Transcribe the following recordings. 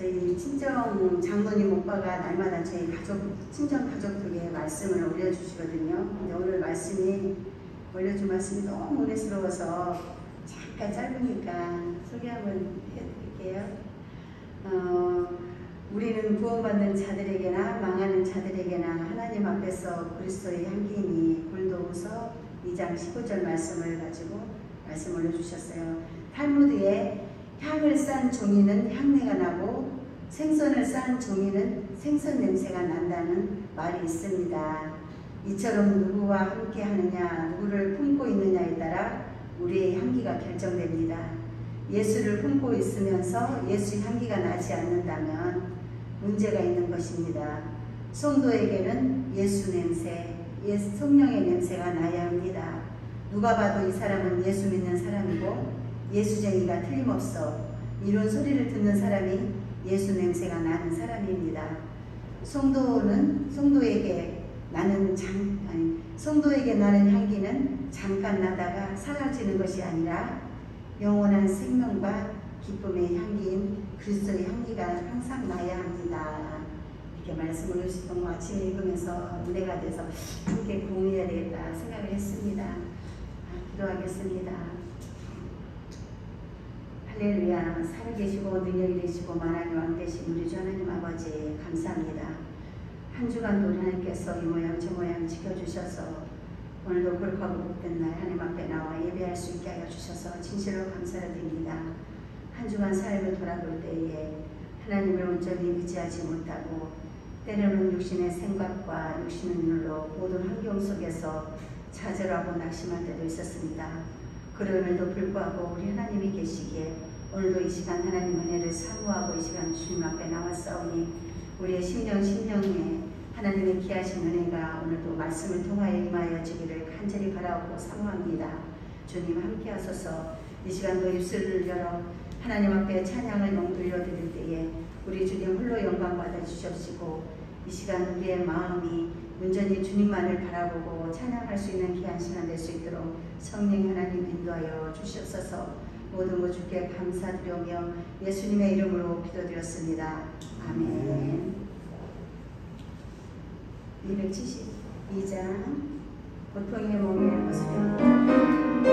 저희 친정 장모님 오빠가 날마다 저희 친정 가족들에게 말씀을 올려주시거든요. 근데 오늘 말씀이 올려준 말씀이 너무 은혜스러워서 잠깐 짧으니까 소개 한번 해드릴게요. 우리는 구원받는 자들에게나 망하는 자들에게나 하나님 앞에서 그리스도의 향기니 골도후서 2장 15절 말씀을 가지고 말씀 올려주셨어요. 탈무드에 향을 싼 종이는 향내가 나고 생선을 싼 종이는 생선 냄새가 난다는 말이 있습니다. 이처럼 누구와 함께 하느냐, 누구를 품고 있느냐에 따라 우리의 향기가 결정됩니다. 예수를 품고 있으면서 예수의 향기가 나지 않는다면 문제가 있는 것입니다. 성도에게는 예수 냄새, 성령의 냄새가 나야 합니다. 누가 봐도 이 사람은 예수 믿는 사람이고 예수쟁이가 틀림없어 이런 소리를 듣는 사람이 예수 냄새가 나는 사람입니다. 성도에게 나는 향기는 잠깐 나다가 사라지는 것이 아니라 영원한 생명과 기쁨의 향기인 그리스도의 향기가 항상 나야 합니다. 이렇게 말씀을 주시던 거 아침에 읽으면서 은혜가 돼서 함께 공유해야 되겠다 생각을 했습니다. 기도하겠습니다. 할렐루야. 살아계시고 능력이 되시고 만왕의 왕 되신 우리 주 하나님 아버지 감사합니다. 한 주간도 우리 하나님께서 이 모양 저 모양 지켜주셔서 오늘도 거룩하고 복된 날 하나님 앞에 나와 예배할 수 있게 하여 주셔서 진실로 감사를 드립니다. 한 주간 삶을 돌아볼 때에 하나님을 온전히 의지하지 못하고 때로는 육신의 생각과 육신의 눈으로 모든 환경 속에서 좌절하고 낙심할 때도 있었습니다. 그럼에도 불구하고 우리 하나님이 계시기에 오늘도 이 시간 하나님 은혜를 사모하고 이 시간 주님 앞에 나왔사오니 우리의 심령에 하나님의 귀하신 은혜가 오늘도 말씀을 통하여 임하여 주기를 간절히 바라고 사모합니다. 주님 함께 하소서. 이 시간도 입술을 열어 하나님 앞에 찬양을 올려드릴 때에 우리 주님 홀로 영광 받아 주시옵시고 이 시간 우리의 마음이 온전히 주님만을 바라보고 찬양할 수 있는 귀한 시간 될 수 있도록 성령 하나님 인도하여 주시옵소서. 모든 것 주께 감사드리며 예수님의 이름으로 기도드렸습니다. 아멘. 272장 고통의 몸의 모습입니다.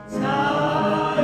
자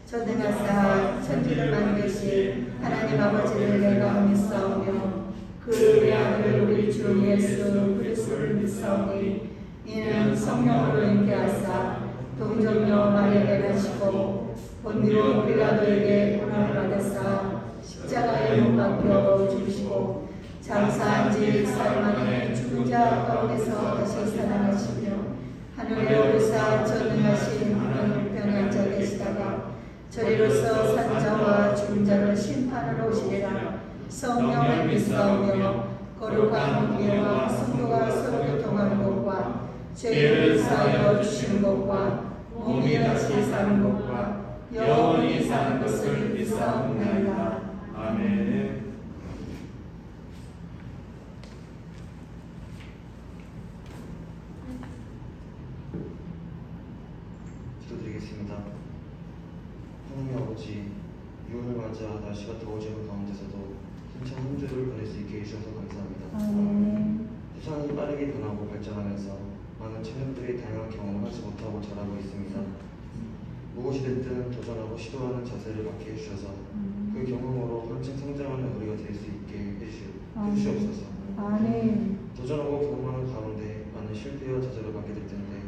전능하사 천지를 만드신 하나님 아버지를 내가 믿사오며 그 외아들 우리 주 예수 그리스도를 믿사오니 이는 성령으로 잉태하사 동정녀 마리아에게 나시고 본디오 빌라도에게 고난을 받으사 십자가에 못 박혀 죽으시고 장사한 지 사흘 만에 죽은 자 가운데서 다시 살아나시며 하늘에 오르사 전능하신 하나님 우편에 앉아 계시다가 저리로서 산 자와 죽은 자를 심판하러 오시리라. 성령을 믿사오며 거룩한 교회와 성도가 서로 교통하는 것과 죄를 사하여 주시는 것과 몸이 다시 사는 것과 영원히 사는 것을 믿사옵나이다. 아멘. 기도드리겠습니다. 하나님 아버지, 유월을 맞아 날씨가 더워지는 가운데서도 힘찬 한 주를 보낼 수 있게 해주셔서 감사합니다. 세상이 빠르게 변하고 발전하면서 많은 청년들이 다양한 경험을 하지 못하고 자라고 있습니다. 무엇이 됐든 도전하고 시도하는 자세를 갖게 해주셔서 그 경험으로 훨씬 성장하는 우리가 될 수 있게 해주시옵소서. 아멘. 도전하고 경험하는 가운데 많은 실패와 좌절을 받게 될 텐데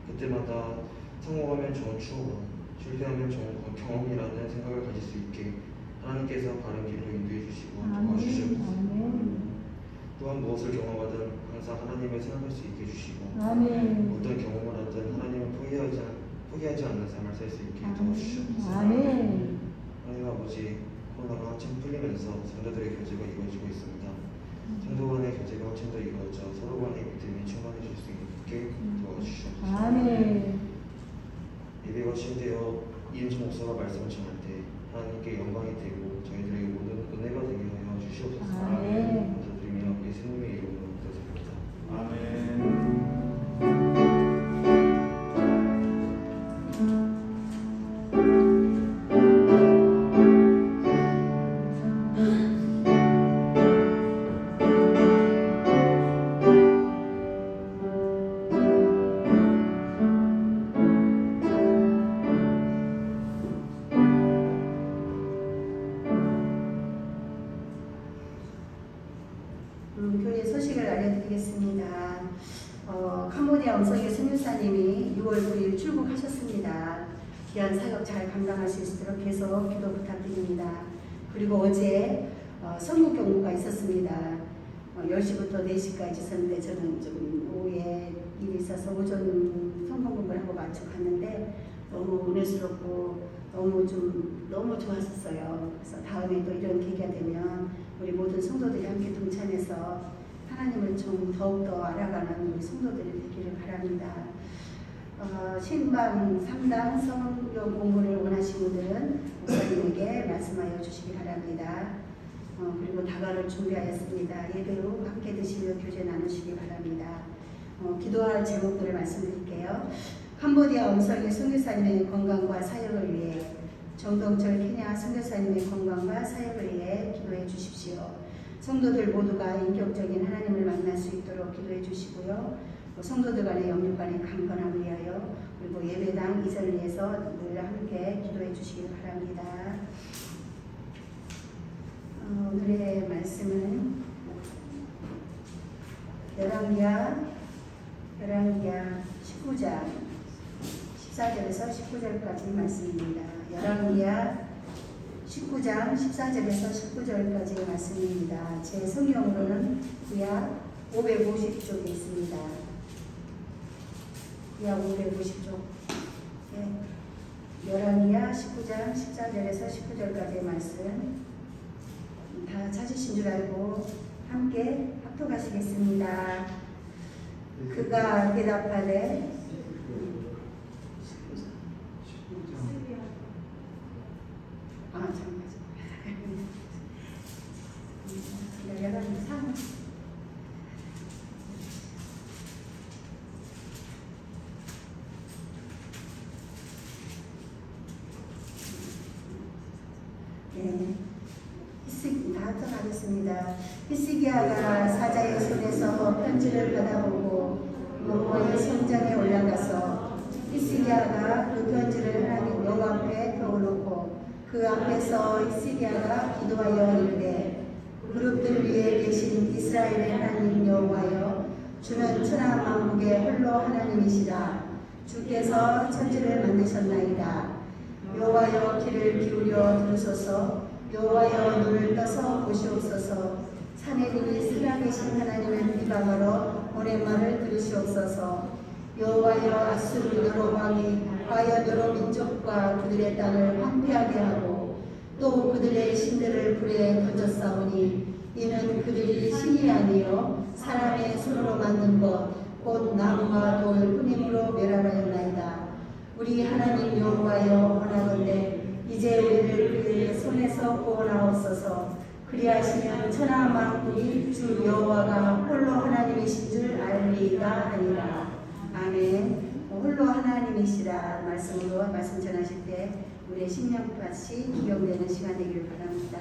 그때마다 성공하면 좋은 추억, 실패하면 좋은 경험이라는 생각을 가질 수 있게 하나님께서 바른 길로 인도해 주시고 도와주시옵소서. 또한 무엇을 경험하든 항상 하나님을 생각할 수 있게 해주시고 아멘. 어떤 경험을 하든 하나님을 포기하지 않는 삶을 살 수 있게 도와주시옵소서. 아멘. 하나님 아버지, 코로나가 한참 풀리면서 성도들의 교제가 이루어지고 있습니다. 성도 간의 교제가 한참 더 이루어져 서로 간의 믿음이 충만해질 수 있게 도와주시옵소서. 아멘. 예배가 시작되어 이은주 목사가 말씀을 전할 때 하나님께 영광이 되고 저희들에게 모든 은혜가 되게 하여 주시옵소서. 아멘. 감사드리며 예수님의 이름으로 기도드립니다. 아멘. 교회 소식을 알려드리겠습니다. 캄보디아 음성의 선교사님이 6월 9일 출국하셨습니다. 귀한 사역 잘 감당할 수 있도록 계속 기도 부탁드립니다. 그리고 어제 선교 경무가 있었습니다. 10시부터 4시까지 있었는데 저는 좀 오후에 일이 있어서 오전 성경 공부를 하고 마치고 갔는데 너무 은혜스럽고 너무 좋았었어요. 그래서 다음에 또 이런 계기가 되면 우리 모든 성도들이 함께 동참해서 하나님을 좀 더욱더 알아가는 우리 성도들이 되기를 바랍니다. 신방 3당 성경 공부를 원하시는 분들은 목사님에게 말씀하여 주시기 바랍니다. 그리고 다가를 준비하였습니다. 예배 후 함께 드시며 교제 나누시기 바랍니다. 기도할 제목들을 말씀드릴게요. 캄보디아 음성의 선교사님의 건강과 사역을 위해 정동철 케냐 선교사님의 건강과 사역을 위해 기도해 주십시오. 성도들 모두가 인격적인 하나님을 만날 수 있도록 기도해 주시고요. 성도들 간의 영육 간의 강건함을 위하여 그리고 예배당 이전을 위해서 늘 함께 기도해 주시기 바랍니다. 오늘의 말씀은 열왕기하 19장 14절에서 19절까지 말씀입니다. 열왕기하 19장 14절에서 19절까지의 말씀입니다. 제 성경으로는 구약 550쪽에 있습니다. 구약 550쪽. 열왕기하 19장 14절에서 19절까지의 말씀 다 찾으신 줄 알고 함께 합독하시겠습니다. 그가 대답하되 히스기야가 사자의 손에서 편지를 받아보고 여호와의 성전에 올라가서 히스기야가 그 편지를 하나님 여호와 앞에 펴놓고 그 앞에서 히스기야가 기도하여 이르되 그룹들 위에 계신 이스라엘의 하나님 여호와여 주는 천하 만국의 홀로 하나님이시라. 주께서 천지를 만드셨나이다. 여호와여 귀를 기울여 들으소서. 여호와여 눈을 떠서 보시옵소서. 사내들이 살아계신 하나님을 비방하러 오랜 말을 들으시옵소서. 여호와여 아수르 여러 왕이 과연 여러 민족과 그들의 땅을 황폐하게 하고 또 그들의 신들을 불에 던졌사오니 이는 그들이 신이 아니요 사람의 손으로 만든 것 곧 나무와 돌 뿐임으로 멸하였나이다. 우리 하나님 여호와여 원하건대 이제 우리를 그의 손에서 구원하옵소서. 그리하시면 천하 만국이 주 여호와가 홀로 하나님이신 줄 알리이다 하니라. 아멘. 홀로 하나님이시라 말씀으로 말씀 전하실 때 우리의 심령같이 기억되는 시간 되길 바랍니다.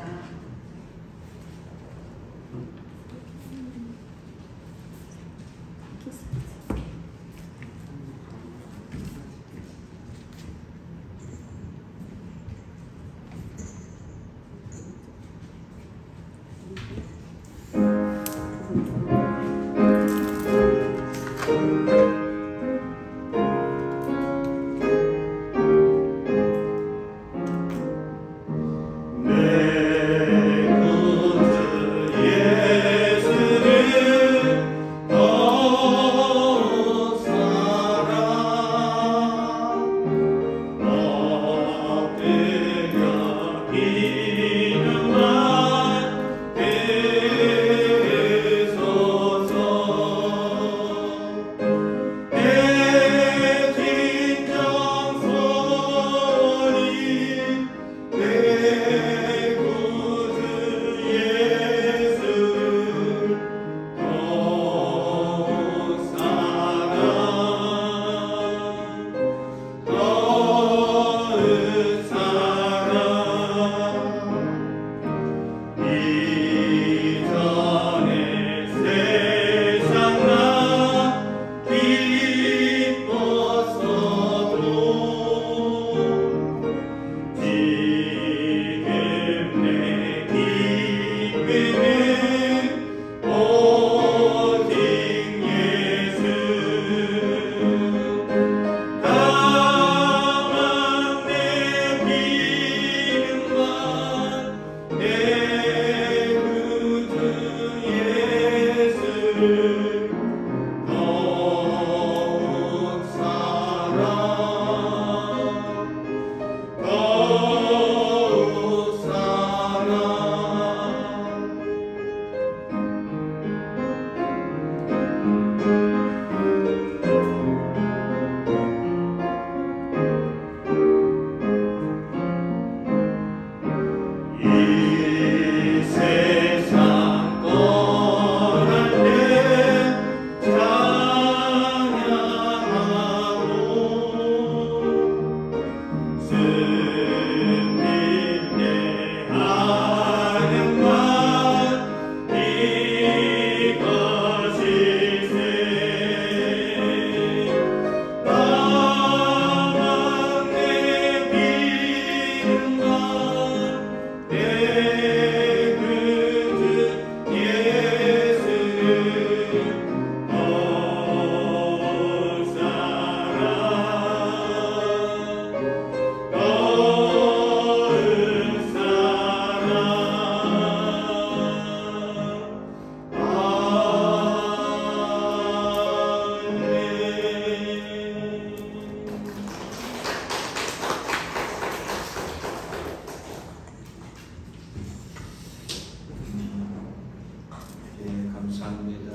감사합니다.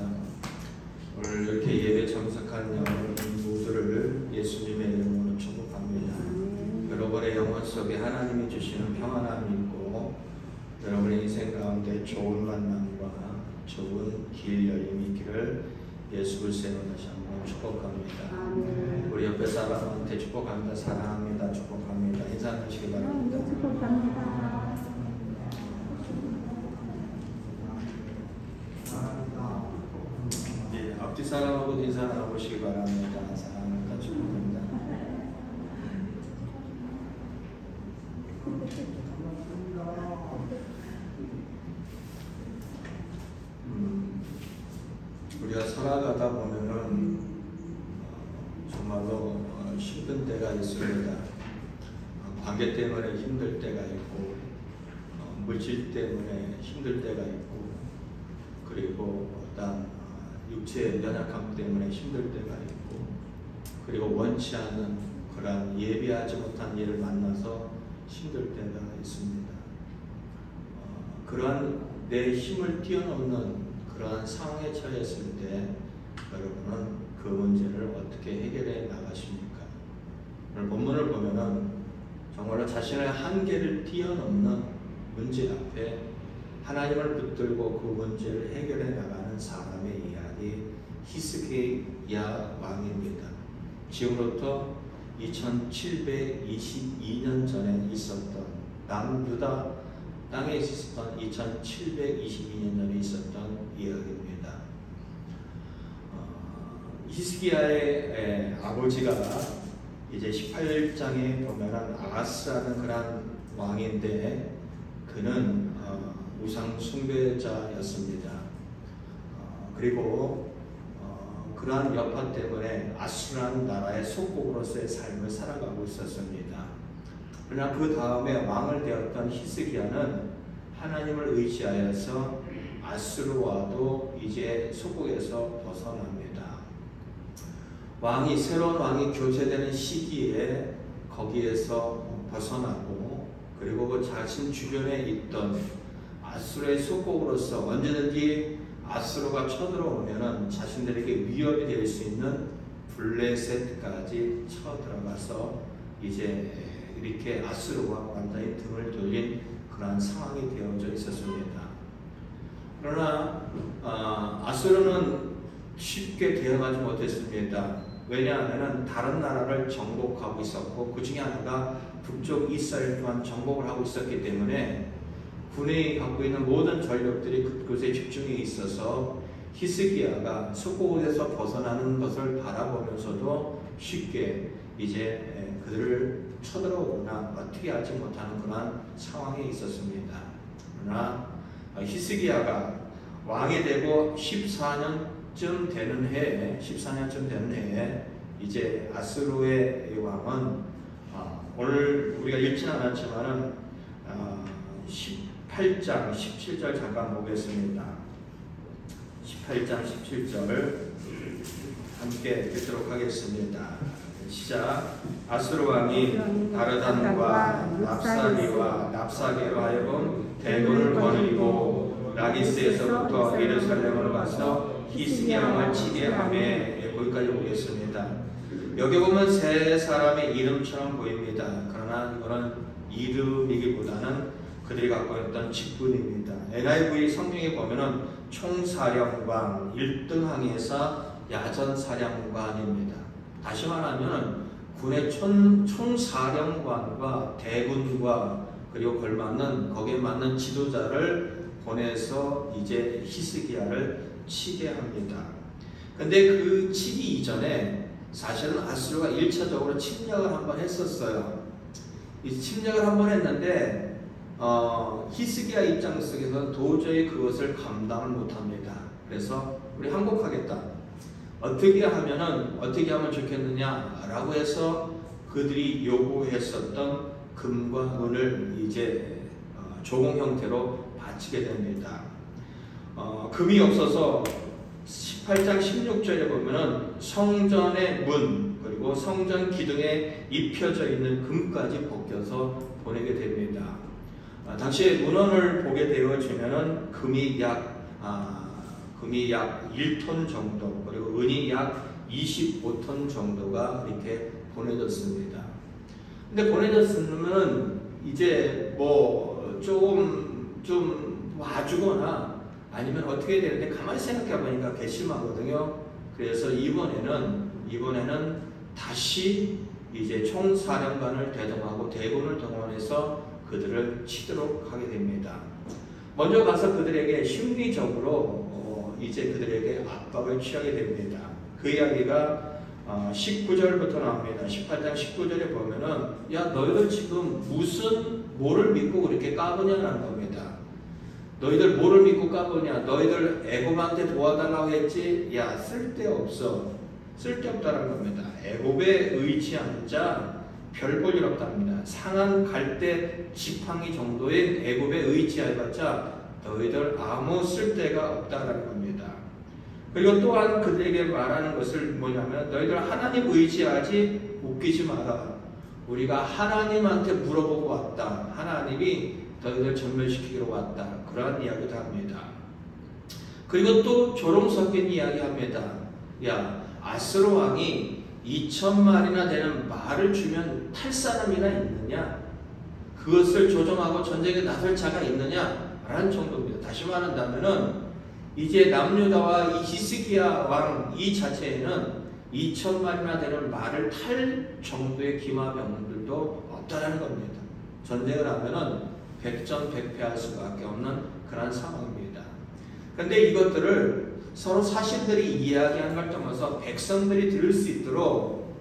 오늘 이렇게 예배 참석한 여러분 모두를 예수님의 이름으로 축복합니다. 여러분의 영혼 속에 하나님이 주시는 평안함이 있고 여러분의 인생 가운데 좋은 만남과 좋은 길 열림이 있기를 예수 그리스도로 다시 한번 축복합니다. 우리 옆에 사람한테 축복합니다. 사랑합니다. 축복합니다. 인사하시기 바랍니다. 축복합니다. 앞뒤 사람하고 인사 나누시기 바랍니다. 사랑합니다. 축복합니다. 우리가 살아가다 보면은 정말로 힘든 때가 있습니다. 관계 때문에 힘들 때가 있고 물질 때문에 힘들 때가 있고 그리고 어떤 육체의 연약함 때문에 힘들 때가 있고 그리고 원치 않는 그러한 예비하지 못한 일을 만나서 힘들 때가 있습니다. 그러한 내 힘을 뛰어넘는 그러한 상황에 처했을 때 여러분은 그 문제를 어떻게 해결해 나가십니까? 오늘 본문을 보면은 정말로 자신의 한계를 뛰어넘는 문제 앞에 하나님을 붙들고 그 문제를 해결해 나가는 사람의 이야기 히스기야 왕입니다. 지금부터 2722년 전에 있었던 남유다 땅에 있었던 2722년 전에 있었던 이야기입니다. 히스기야의 아버지가 이제 18장에 보면은 아하스라는 그런 왕인데 그는 우상 숭배자였습니다. 그리고 그러한 여파 때문에 아수라는 나라의 속국으로서의 삶을 살아가고 있었습니다. 그러나 그 다음에 왕을 되었던 히스기야는 하나님을 의지하여서 아수르와도 이제 속국에서 벗어납니다. 새로운 왕이 교체되는 시기에 거기에서 벗어나고 그리고 그 자신 주변에 있던 아수르의 속국으로서 언제든지 아수르가 쳐들어오면은 자신들에게 위협이 될 수 있는 블레셋까지 쳐들어가서 이제 이렇게 아수르와 완전히 등을 돌린 그러한 상황이 되어져 있었습니다. 그러나 아수르는 쉽게 대응하지 못했습니다. 왜냐하면 다른 나라를 정복하고 있었고 그 중에 하나가 북쪽 이스라엘 또한 정복을 하고 있었기 때문에 군이 갖고 있는 모든 전력들이 그곳에 집중해 있어서 히스기야가 속국에서 벗어나는 것을 바라보면서도 쉽게 이제 그들을 쳐들어오거나 어떻게 하지 못하는 그런 상황에 있었습니다. 그러나 히스기야가 왕이 되고 14년쯤 되는 해에 이제 아수르의 왕은 오늘 우리가 읽지는 않았지만은 18장 17절 잠깐 보겠습니다. 18장 17절 함께 읽도록 하겠습니다. 시작. 아수르 왕이 다르단과 납사리와 납사게로 하여금 대군을 거느리고 라기스에서부터 예루살렘으로 가서 히스기야 왕을 치게 하며, 거기까지 보겠습니다. 여기 보면 세 사람의 이름처럼 보입니다. 그러나 이거는 이름이기보다는 그들이 갖고 있던 직분입니다. NIV 성경에 보면은 총사령관 1등 항해사 야전사령관입니다. 다시 말하면 군의 총사령관과 대군과 그리고 걸맞는 거기에 맞는 지도자를 보내서 이제 히스기야를 치게 합니다. 근데 그 치기 이전에 사실은 아수르가 1차적으로 침략을 한번 했었어요. 이 침략을 한번 했는데 히스기야 입장 속에서 도저히 그것을 감당을 못합니다. 그래서 우리 항복하겠다. 어떻게 하면 좋겠느냐라고 해서 그들이 요구했었던 금과 은을 이제 조공 형태로 바치게 됩니다. 금이 없어서 18장 16절에 보면은 성전의 문 그리고 성전 기둥에 입혀져 있는 금까지 벗겨서 보내게 됩니다. 당시에 문헌을 보게 되어지면은 금이 약 1톤 정도 그리고 은이 약 25톤 정도가 이렇게 보내졌습니다. 근데 보내졌으면 이제 뭐 좀 와주거나 아니면 어떻게 되는데 가만히 생각해 보니까 괘씸하거든요. 그래서 이번에는 다시 이제 총사령관을 대동하고 대군을 동원해서 그들을 치도록 하게 됩니다. 먼저 가서 그들에게 심리적으로 이제 그들에게 압박을 취하게 됩니다. 그 이야기가 19절부터 나옵니다. 18장 19절에 보면은 야 너희들 지금 뭐를 믿고 그렇게 까부냐는 겁니다. 너희들 뭐를 믿고 까부냐? 너희들 애굽한테 도와달라고 했지? 야 쓸데없다는 겁니다. 애굽에 의지한 자 별 볼 일 없답니다. 상한 갈대 지팡이 정도의 애굽에 의지해봤자 너희들 아무 쓸데가 없다는 겁니다. 그리고 또한 그들에게 말하는 것을 뭐냐면 너희들 하나님 의지하지 웃기지 마라. 우리가 하나님한테 물어보고 왔다. 하나님이 너희들 전멸시키기로 왔다. 그러한 이야기도 합니다. 그리고 또 조롱 섞인 이야기합니다. 야 아수르 왕이 2,000마리나 되는 말을 주면 탈 사람이나 있느냐? 그것을 조종하고 전쟁에 나설 자가 있느냐? 라는 정도입니다. 다시 말한다면은 이제 남유다와 이 히스기야 왕 이 자체에는 2,000마리나 되는 말을 탈 정도의 기마병들도 없다라는 겁니다. 전쟁을 하면은 백전백패할 수밖에 없는 그런 상황입니다. 근데 이것들을 서로 사신들이 이야기하는 걸 통해서 백성들이 들을 수 있도록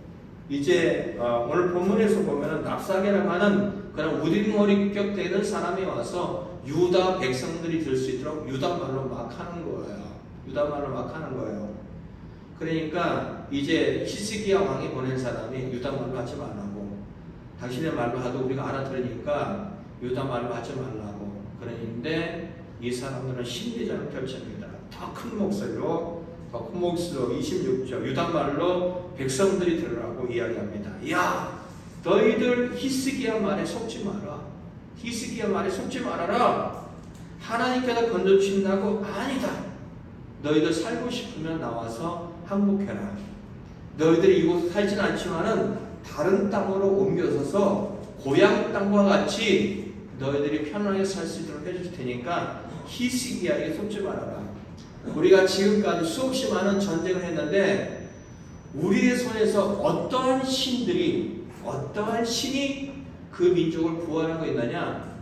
이제 오늘 본문에서 보면은 납사게라고 하는 그런 우뒷머리격 되는 사람이 와서 유다 백성들이 들을 수 있도록 유다말로 막 하는 거예요. 그러니까 이제 히스기야 왕이 보낸 사람이 유다말로 하지 말라고, 당신의 말로 하도 우리가 알아들으니까 유다말로 하지 말라고 그러는데 이 사람들은 심리전을 펼칩니다. 더 큰 목소리로 26절 유다말로 백성들이 들으라고 이야기합니다. 야 너희들 히스기야 말에 속지 마라. 히스기야 말에 속지 말아라. 하나님께서 건져주신다고? 아니다. 너희들 살고 싶으면 나와서 항복해라. 너희들이 이곳에 살진 않지만은 다른 땅으로 옮겨서서 고향 땅과 같이 너희들이 편하게 살 수 있도록 해줄 테니까 히스기야에게 속지 말아라. 우리가 지금까지 수없이 많은 전쟁을 했는데 우리의 손에서 어떠한 신이 그 민족을 구하는 거 있느냐?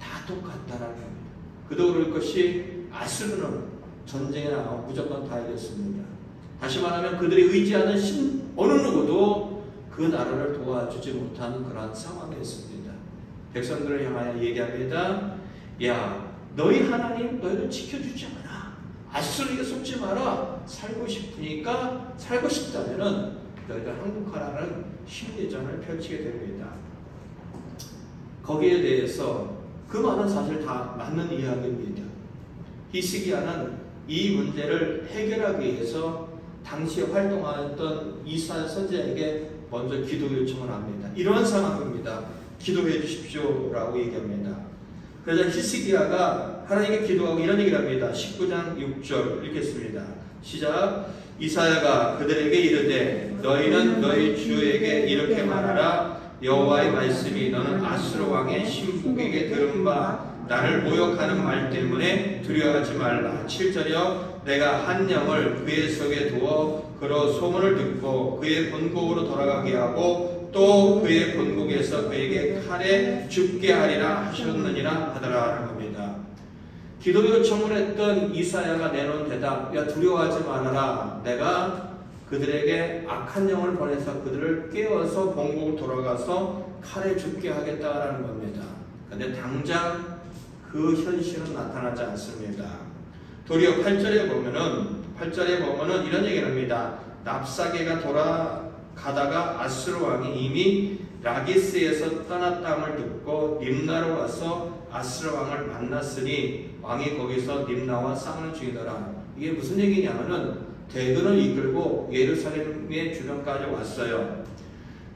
다 똑같다라는 겁니다. 그도 그럴 것이 아수르는 전쟁에 나와 무조건 다 이겼습니다. 다시 말하면 그들이 의지하는 신 어느 누구도 그 나라를 도와주지 못하는 그러한 상황이었습니다. 백성들을 향하여 얘기합니다. 야 너희 하나님 너희를 지켜주지 않아. 아수르에게 속지 마라. 살고 싶다면은 너희들 항복하라는 심리전을 펼치게 됩니다. 거기에 대해서 그 말은 사실 다 맞는 이야기입니다. 히스기야는 이 문제를 해결하기 위해서 당시에 활동하였던 이사야 선지자에게 먼저 기도 요청을 합니다. 이러한 상황입니다. 기도해 주십시오라고 얘기합니다. 그러자 히스기야가 하나님께 기도하고 이런 얘기를 합니다. 19장 6절 읽겠습니다. 시작. 이사야가 그들에게 이르되 너희는 너희 주에게 이렇게 말하라. 여호와의 말씀이 너는 아수르 왕의 신복에게 들은 바 나를 모욕하는 말 때문에 두려워하지 말라. 7절이요. 내가 한 영을 그의 속에 두어 그로 소문을 듣고 그의 본국으로 돌아가게 하고 또 그의 본국에서 그에게 칼에 죽게 하리라 하셨느니라 하더라 겁니다. 기도 요청을 했던 이사야가 내놓은 대답, 야 두려워하지 말아라. 내가 그들에게 악한 영을 보내서 그들을 깨워서 본국으로 돌아가서 칼에 죽게 하겠다라는 겁니다. 그런데 당장 그 현실은 나타나지 않습니다. 도리어 8절에 보면은 이런 얘기를 합니다. 랍사게가 돌아가다가 아수르 왕이 이미 라기스에서 떠났다함을 듣고 림나로 와서 아수르 왕을 만났으니 왕이 거기서 림나와 싸우는 중이더라. 이게 무슨 얘기냐면은 대군을 이끌고 예루살렘의 주변까지 왔어요.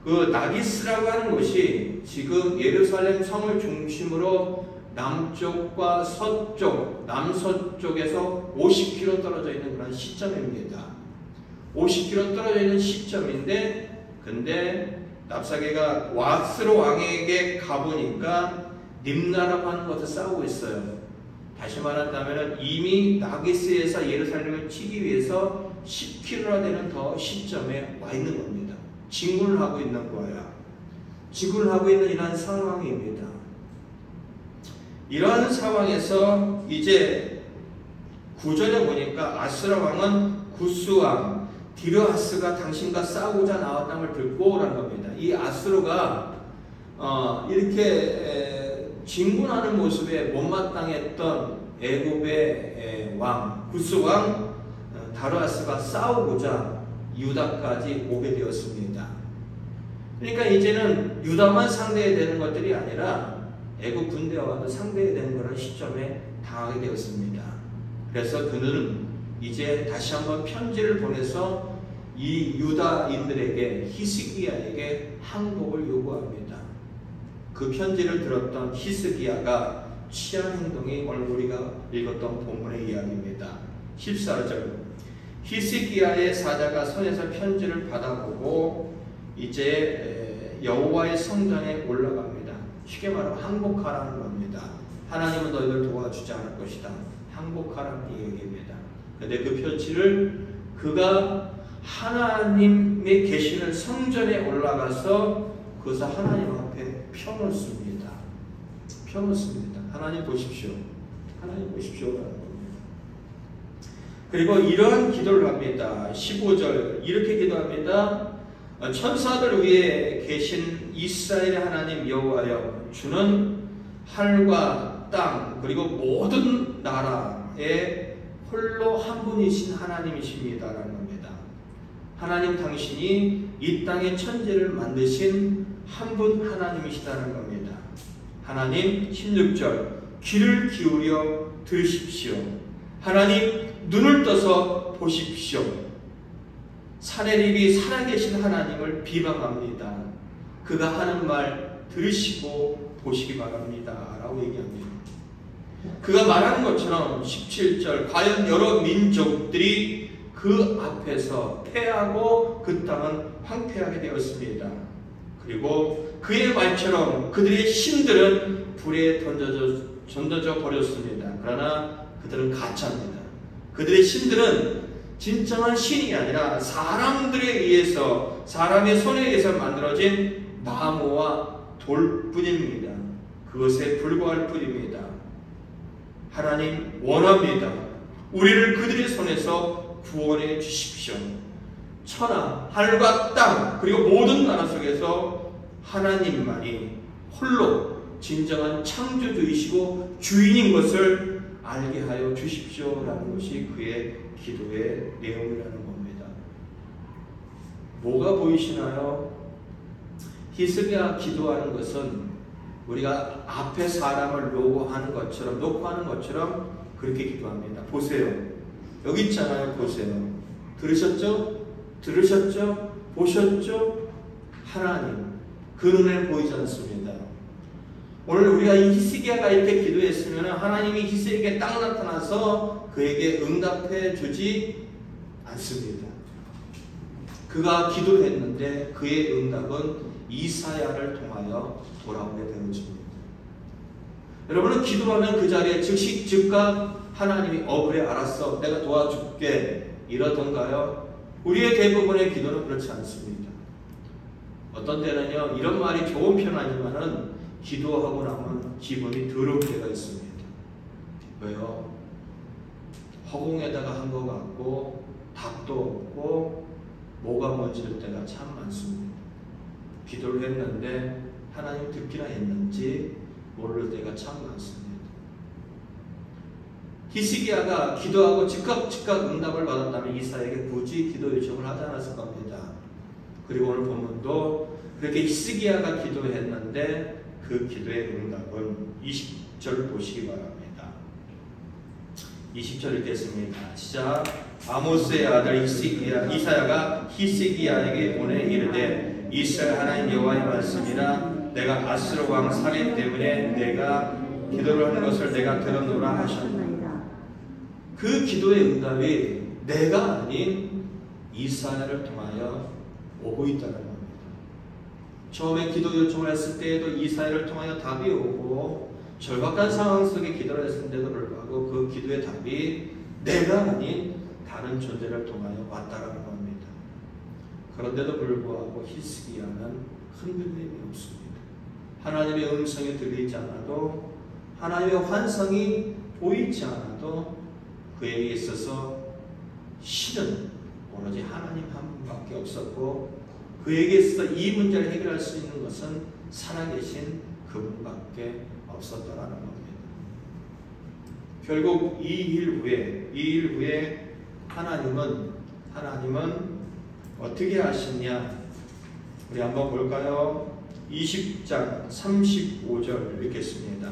그 라기스라고 하는 곳이 지금 예루살렘 성을 중심으로 남쪽과 서쪽, 남서쪽에서 50km 떨어져 있는 그런 시점입니다. 50km 떨어져 있는 시점인데, 근데 랍사게가 아수르 왕에게 가보니까 림나라고 하는 곳에 싸우고 있어요. 다시 말한다면 이미 라기스에서 예루살렘을 치기 위해서 10km나 되는 더 시점에 와 있는 겁니다. 진군을 하고 있는 거야. 진군을 하고 있는 이러한 상황입니다. 이러한 상황에서 이제 구절에 보니까 아수르 왕은 구스왕 디르하스가 당신과 싸우고자 나왔다는 걸 듣고 오라는 겁니다. 이 아수르가 이렇게 진군하는 모습에 못마땅했던 애굽의 왕 구스왕 다르하스가 싸우고자 유다까지 오게 되었습니다. 그러니까 이제는 유다만 상대해야 되는 것들이 아니라 애굽 군대와도 상대해야 되는 그런 시점에 당하게 되었습니다. 그래서 그는 이제 다시 한번 편지를 보내서 이 유다인들에게 히스기야에게 항복을 요구합니다. 그 편지를 들었던 히스기야가 취한 행동이 오늘 우리가 읽었던 본문의 이야기입니다. 14절 히스기야의 사자가 손에서 편지를 받아보고 이제 여호와의 성전에 올라갑니다. 쉽게 말하면 항복하라는 겁니다. 하나님은 너희들 도와주지 않을 것이다. 항복하라는 얘기입니다. 그런데 그 편지를 그가 하나님의 계시는 성전에 올라가서 그것을 하나님 앞에 펴놓습니다. 펴놓습니다. 하나님 보십시오. 하나님 보십시오라는 겁니다. 그리고 이러한 기도를 합니다. 15절 이렇게 기도합니다. 천사들 위에 계신 이스라엘의 하나님 여호와여, 주는 하늘과 땅 그리고 모든 나라에 홀로 한 분이신 하나님이십니다라는 겁니다. 하나님 당신이 이 땅의 천지를 만드신 한 분 하나님이시다는 겁니다. 하나님 16절 귀를 기울여 들으십시오. 하나님 눈을 떠서 보십시오. 사내립이 살아계신 하나님을 비방합니다. 그가 하는 말 들으시고 보시기 바랍니다 라고 얘기합니다. 그가 말하는 것처럼 17절 과연 여러 민족들이 그 앞에서 패하고 그 땅은 황폐하게 되었습니다. 그리고 그의 말처럼 그들의 신들은 불에 던져져 버렸습니다. 그러나 그들은 가짜입니다. 그들의 신들은 진정한 신이 아니라 사람들에 의해서 사람의 손에 의해서 만들어진 나무와 돌뿐입니다. 그것에 불과할 뿐입니다. 하나님 원합니다. 우리를 그들의 손에서 구원해 주십시오. 천하, 하늘과 땅 그리고 모든 나라 속에서 하나님만이 홀로 진정한 창조주이시고 주인인 것을 알게 하여 주십시오라는 것이 그의 기도의 내용이라는 겁니다. 뭐가 보이시나요? 히스기야 기도하는 것은 우리가 앞에 사람을 놓고 하는 것처럼 그렇게 기도합니다. 보세요. 여기 있잖아요. 보세요. 들으셨죠? 들으셨죠? 보셨죠? 하나님 그 눈에 보이지 않습니다. 오늘 우리가 이 히스기야가 이렇게 기도했으면 하나님이 히스기야에게 딱 나타나서 그에게 응답해 주지 않습니다. 그가 기도했는데 그의 응답은 이사야를 통하여 돌아오게 되어집니다. 여러분은 기도하면 그 자리에 즉각 하나님이 그래 알았어 내가 도와줄게 이러던가요? 우리의 대부분의 기도는 그렇지 않습니다. 어떤 때는요 이런 말이 좋은 편 아니지만은 기도하고 나면 기분이 더러울 때가 있습니다. 왜요? 허공에다가 한 것 같고 답도 없고 뭐가 뭔지를 때가 참 많습니다. 기도를 했는데 하나님 듣기나 했는지 모를 때가 참 많습니다. 히스기야가 기도하고 즉각 응답을 받았다면 이사야에게 굳이 기도 요청을 하지 않았을 겁니다. 그리고 오늘 본문도 그렇게 히스기야가 기도했는데 그 기도의 응답은 20절 보시기 바랍니다. 20절 읽겠습니다. 시작. 아모스의 아들 이사야가 히스기야에게 보내 이르되 이스라엘 하나님 여호와의 말씀이라 내가 아스로 왕 살인 때문에 내가 기도를 하는 것을 내가 들었노라 하셨나이다. 그 기도의 응답이 내가 아닌 이사야를 통하여 오고 있다는 겁니다. 처음에 기도 요청을 했을 때에도 이사야를 통하여 답이 오고 절박한 상황 속에 기도를 했는데도 불구하고 그 기도의 답이 내가 아닌 다른 존재를 통하여 왔다라는 겁니다. 그런데도 불구하고 히스기야는 흔들림이 없습니다. 하나님의 음성이 들리지 않아도 하나님의 환상이 보이지 않아도 그에게 있어서 신은 오로지 하나님 한 분밖에 없었고 그에게 있어서 이 문제를 해결할 수 있는 것은 살아계신 그분밖에 없었다라는 겁니다. 결국 이 일 후에 하나님은 어떻게 하시냐? 우리 한번 볼까요? 20장 35절 읽겠습니다.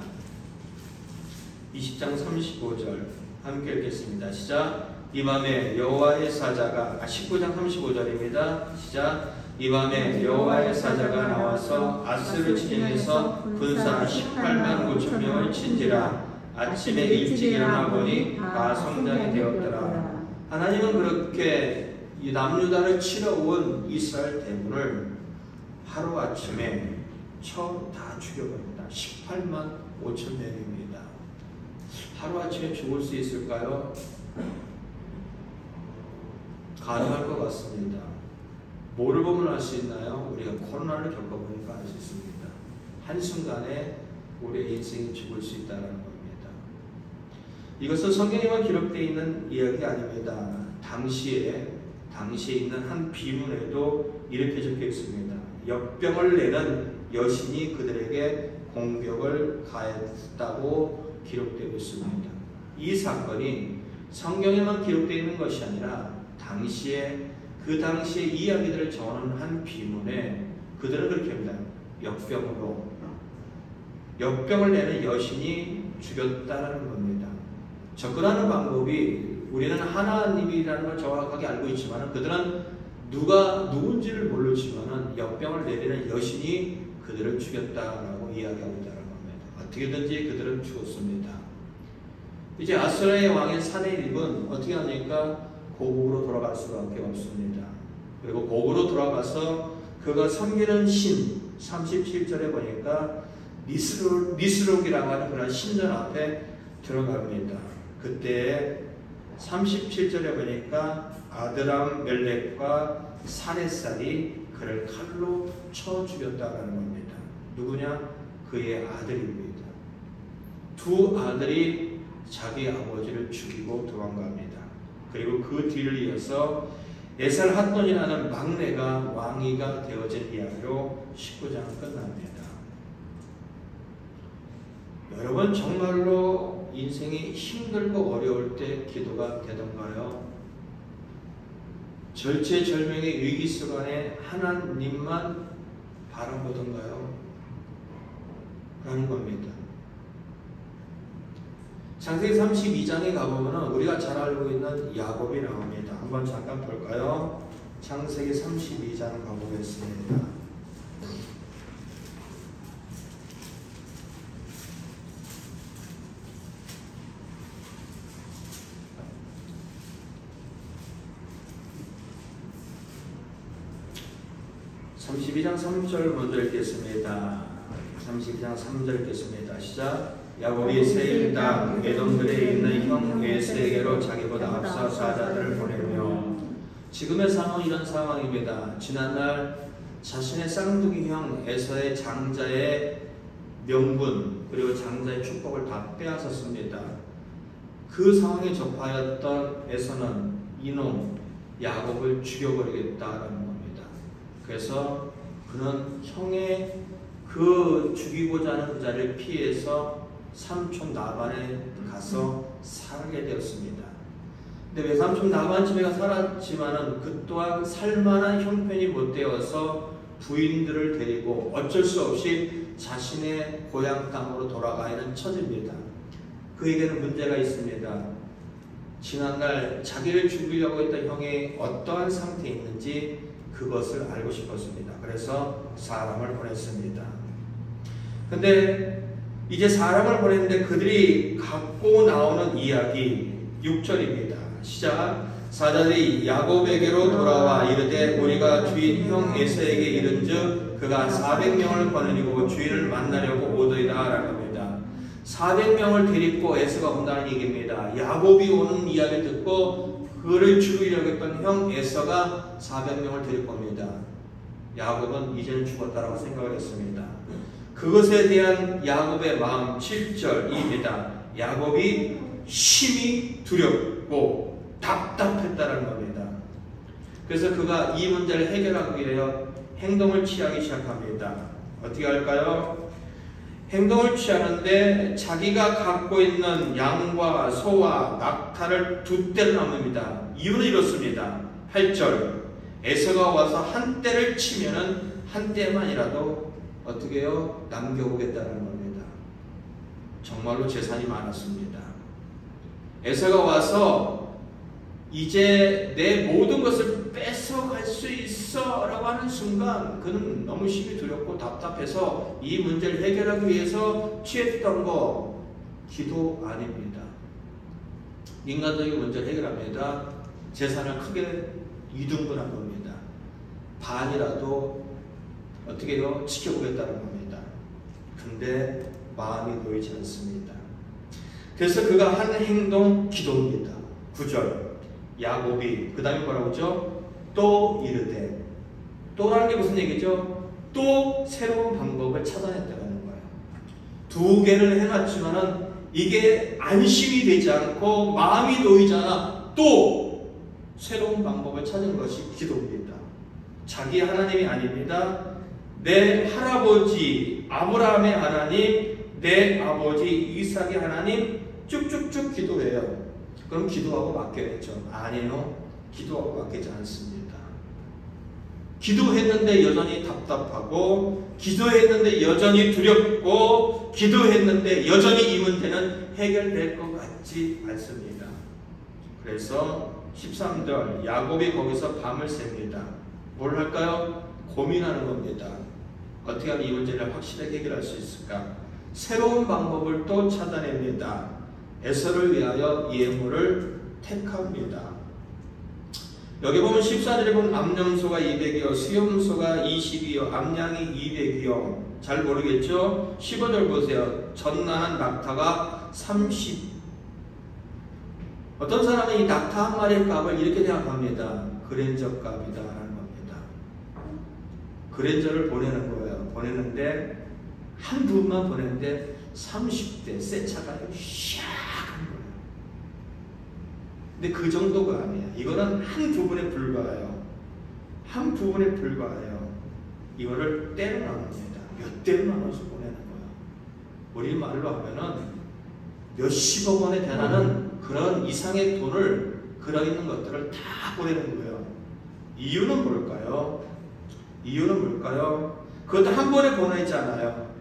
20장 35절 함께 읽겠습니다. 시작. 이 밤에 여호와의 사자가 19장 35절입니다. 시작. 이 밤에 여호와의 사자가 나와서 아스르 지경에서 군사 18만 5천 명을 친지라. 아침에 일찍 일어나 보니 다 성장이 되었더라. 하나님은 그렇게 이 남유다를 치러온 이스라엘 대군을 하루아침에 처음 다 죽여버립니다. 18만 5천 명입니다. 하루아침에 죽을 수 있을까요? 가능할 것 같습니다. 뭐를 보면 알 수 있나요? 우리가 코로나를 겪어보니까 알 수 있습니다. 한순간에 우리의 인생이 죽을 수 있다는 겁니다. 이것은 성경에만 기록되어 있는 이야기 아닙니다. 당시에 있는 한 비문에도 이렇게 적혀 있습니다. 역병을 내는 여신이 그들에게 공격을 가했다고 기록되어 있습니다. 이 사건이 성경에만 기록되어 있는 것이 아니라 그 당시에 이야기들을 적어놓은 한 비문에 그들은 그렇게 합니다. 역병을 내는 여신이 죽였다는 겁니다. 접근하는 방법이 우리는 하나님이라는 걸 정확하게 알고 있지만 그들은 누군지를 모르지만 역병을 내리는 여신이 그들을 죽였다라고 이야기하고 있다는 겁니다. 어떻게든지 그들은 죽었습니다. 이제 아스라의 왕인 사네립은 어떻게 합니까? 고국으로 돌아갈 수밖에 없습니다. 그리고 고국으로 돌아가서 그가 섬기는 신 37절에 보니까 니스록이라고 하는 그런 신전 앞에 들어갑니다. 그때 37절에 보니까 아드람 멜렉과 사레살이 그를 칼로 쳐 죽였다는 겁니다. 누구냐? 그의 아들입니다. 두 아들이 자기 아버지를 죽이고 도망갑니다. 그리고 그 뒤를 이어서 에살핫돈이라는 막내가 왕위가 되어진 이야기로 19장은 끝납니다. 여러분 정말로 인생이 힘들고 어려울 때 기도가 되던가요? 절체절명의 위기 순간에 하나님만 바라보던가요? 라는 겁니다. 창세기 32장에 가보면 우리가 잘 알고 있는 야곱이 나옵니다. 한번 잠깐 볼까요? 창세기 32장 가보겠습니다. (32장 3절) 먼저 읽겠습니다. 32장 3절 읽겠습니다. 시작. 야곱이 세일 땅 에돔들에 있는 형 에서에게로 자기보다 앞서 사자들을 보내며, 지금의 상황은 이런 상황입니다. 지난날 자신의 쌍둥이 형 에서의 장자의 명분 그리고 장자의 축복을 다 빼앗았습니다. 그 상황에 접하였던 에서는 이놈 야곱을 죽여버리겠다라는 겁니다. 그래서 그는 형의 그 죽이고자 하는 그 자리를 피해서 삼촌 나반에 가서 살게 되었습니다. 근데 외삼촌 나반 집에 가서 살았지만은 그 또한 살만한 형편이 못 되어서 부인들을 데리고 어쩔 수 없이 자신의 고향 땅으로 돌아가는 처지입니다. 그에게는 문제가 있습니다. 지난날 자기를 죽이려고 했던 형이 어떠한 상태에 있는지 그것을 알고 싶었습니다. 그래서 사람을 보냈습니다. 근데 이제 사람을 보냈는데 그들이 갖고 나오는 이야기 6절입니다. 시작. 사자들이 야곱에게로 돌아와 이르되 우리가 주인 형 에서에게 이른즉 그가 400명을 거느리고 주인을 만나려고 오더이다 라고 합니다. 400명을 데리고 에서가 온다는 얘기입니다. 야곱이 오는 이야기를 듣고 그를 죽이려고 했던 형 에서가 400명을 데리고 옵니다. 야곱은 이제는 죽었다라고 생각을 했습니다. 그것에 대한 야곱의 마음 7절입니다. 야곱이 심히 두렵고 답답했다는 겁니다. 그래서 그가 이 문제를 해결하기 위해 행동을 취하기 시작합니다. 어떻게 할까요? 행동을 취하는데 자기가 갖고 있는 양과 소와 낙타를 두 떼를 나눕니다. 이유는 이렇습니다. 8절 에서가 와서 한 떼를 치면은 한 떼만이라도 어떻게 해요? 남겨오겠다는 겁니다. 정말로 재산이 많았습니다. 에서가 와서 이제 내 모든 것을 뺏어갈 수 있어 라고 하는 순간 그는 너무 심히 두렵고 답답해서 이 문제를 해결하기 위해서 취했던 거 기도 아닙니다. 인간적인 문제를 해결합니다. 재산을 크게 2등분한 겁니다. 반이라도 어떻게 해요? 지켜보겠다는 겁니다. 근데 마음이 놓이지 않습니다. 그래서 그가 한 행동 기도입니다. 9절 야곱이 그 다음에 뭐라고 하죠? 또 이르되, 또라는 게 무슨 얘기죠? 또 새로운 방법을 찾아냈다는 거예요. 두 개를 해놨지만은 이게 안심이 되지 않고 마음이 놓이지 않아 또 새로운 방법을 찾은 것이 기도입니다. 자기 하나님이 아닙니다. 내 할아버지 아브라함의 하나님, 내 아버지 이삭의 하나님 쭉쭉쭉 기도해요. 그럼 기도하고 맡겨야죠. 아니요. 기도하고 맡기지 않습니다. 기도했는데 여전히 답답하고, 기도했는데 여전히 두렵고, 기도했는데 여전히 이 문제는 해결될 것 같지 않습니다. 그래서 13절 야곱이 거기서 밤을 셉니다. 뭘 할까요? 고민하는 겁니다. 어떻게 하면 이 문제를 확실하게 해결할 수 있을까? 새로운 방법을 또 찾아냅니다. 에서를 위하여 예물을 택합니다. 여기 보면 14절에 보면 암염소가 200이요 수염소가 20이요 암양이 200이요 잘 모르겠죠? 15절 보세요. 젖나는 낙타가 30. 어떤 사람은 이 낙타 한 마리의 값을 이렇게 생각합니다. 그랜저 값이다 라는 겁니다. 그랜저를 보내는 거예요. 보내는데 한 부분만 보내는데 30대 새 차가 샥한 거예요. 근데 그 정도가 아니에요. 이거는 한 부분에 불과해요. 한 부분에 불과해요. 이거를 때로 나눕니다. 몇 대로 나눠서 보내는 거예요. 우리 말로 하면은 몇십억 원에 대하는 그런 이상의 돈을 그러있는 것들을 다 보내는 거예요. 이유는 뭘까요? 이유는 뭘까요? 그것도 한 번에 보내지 않아요.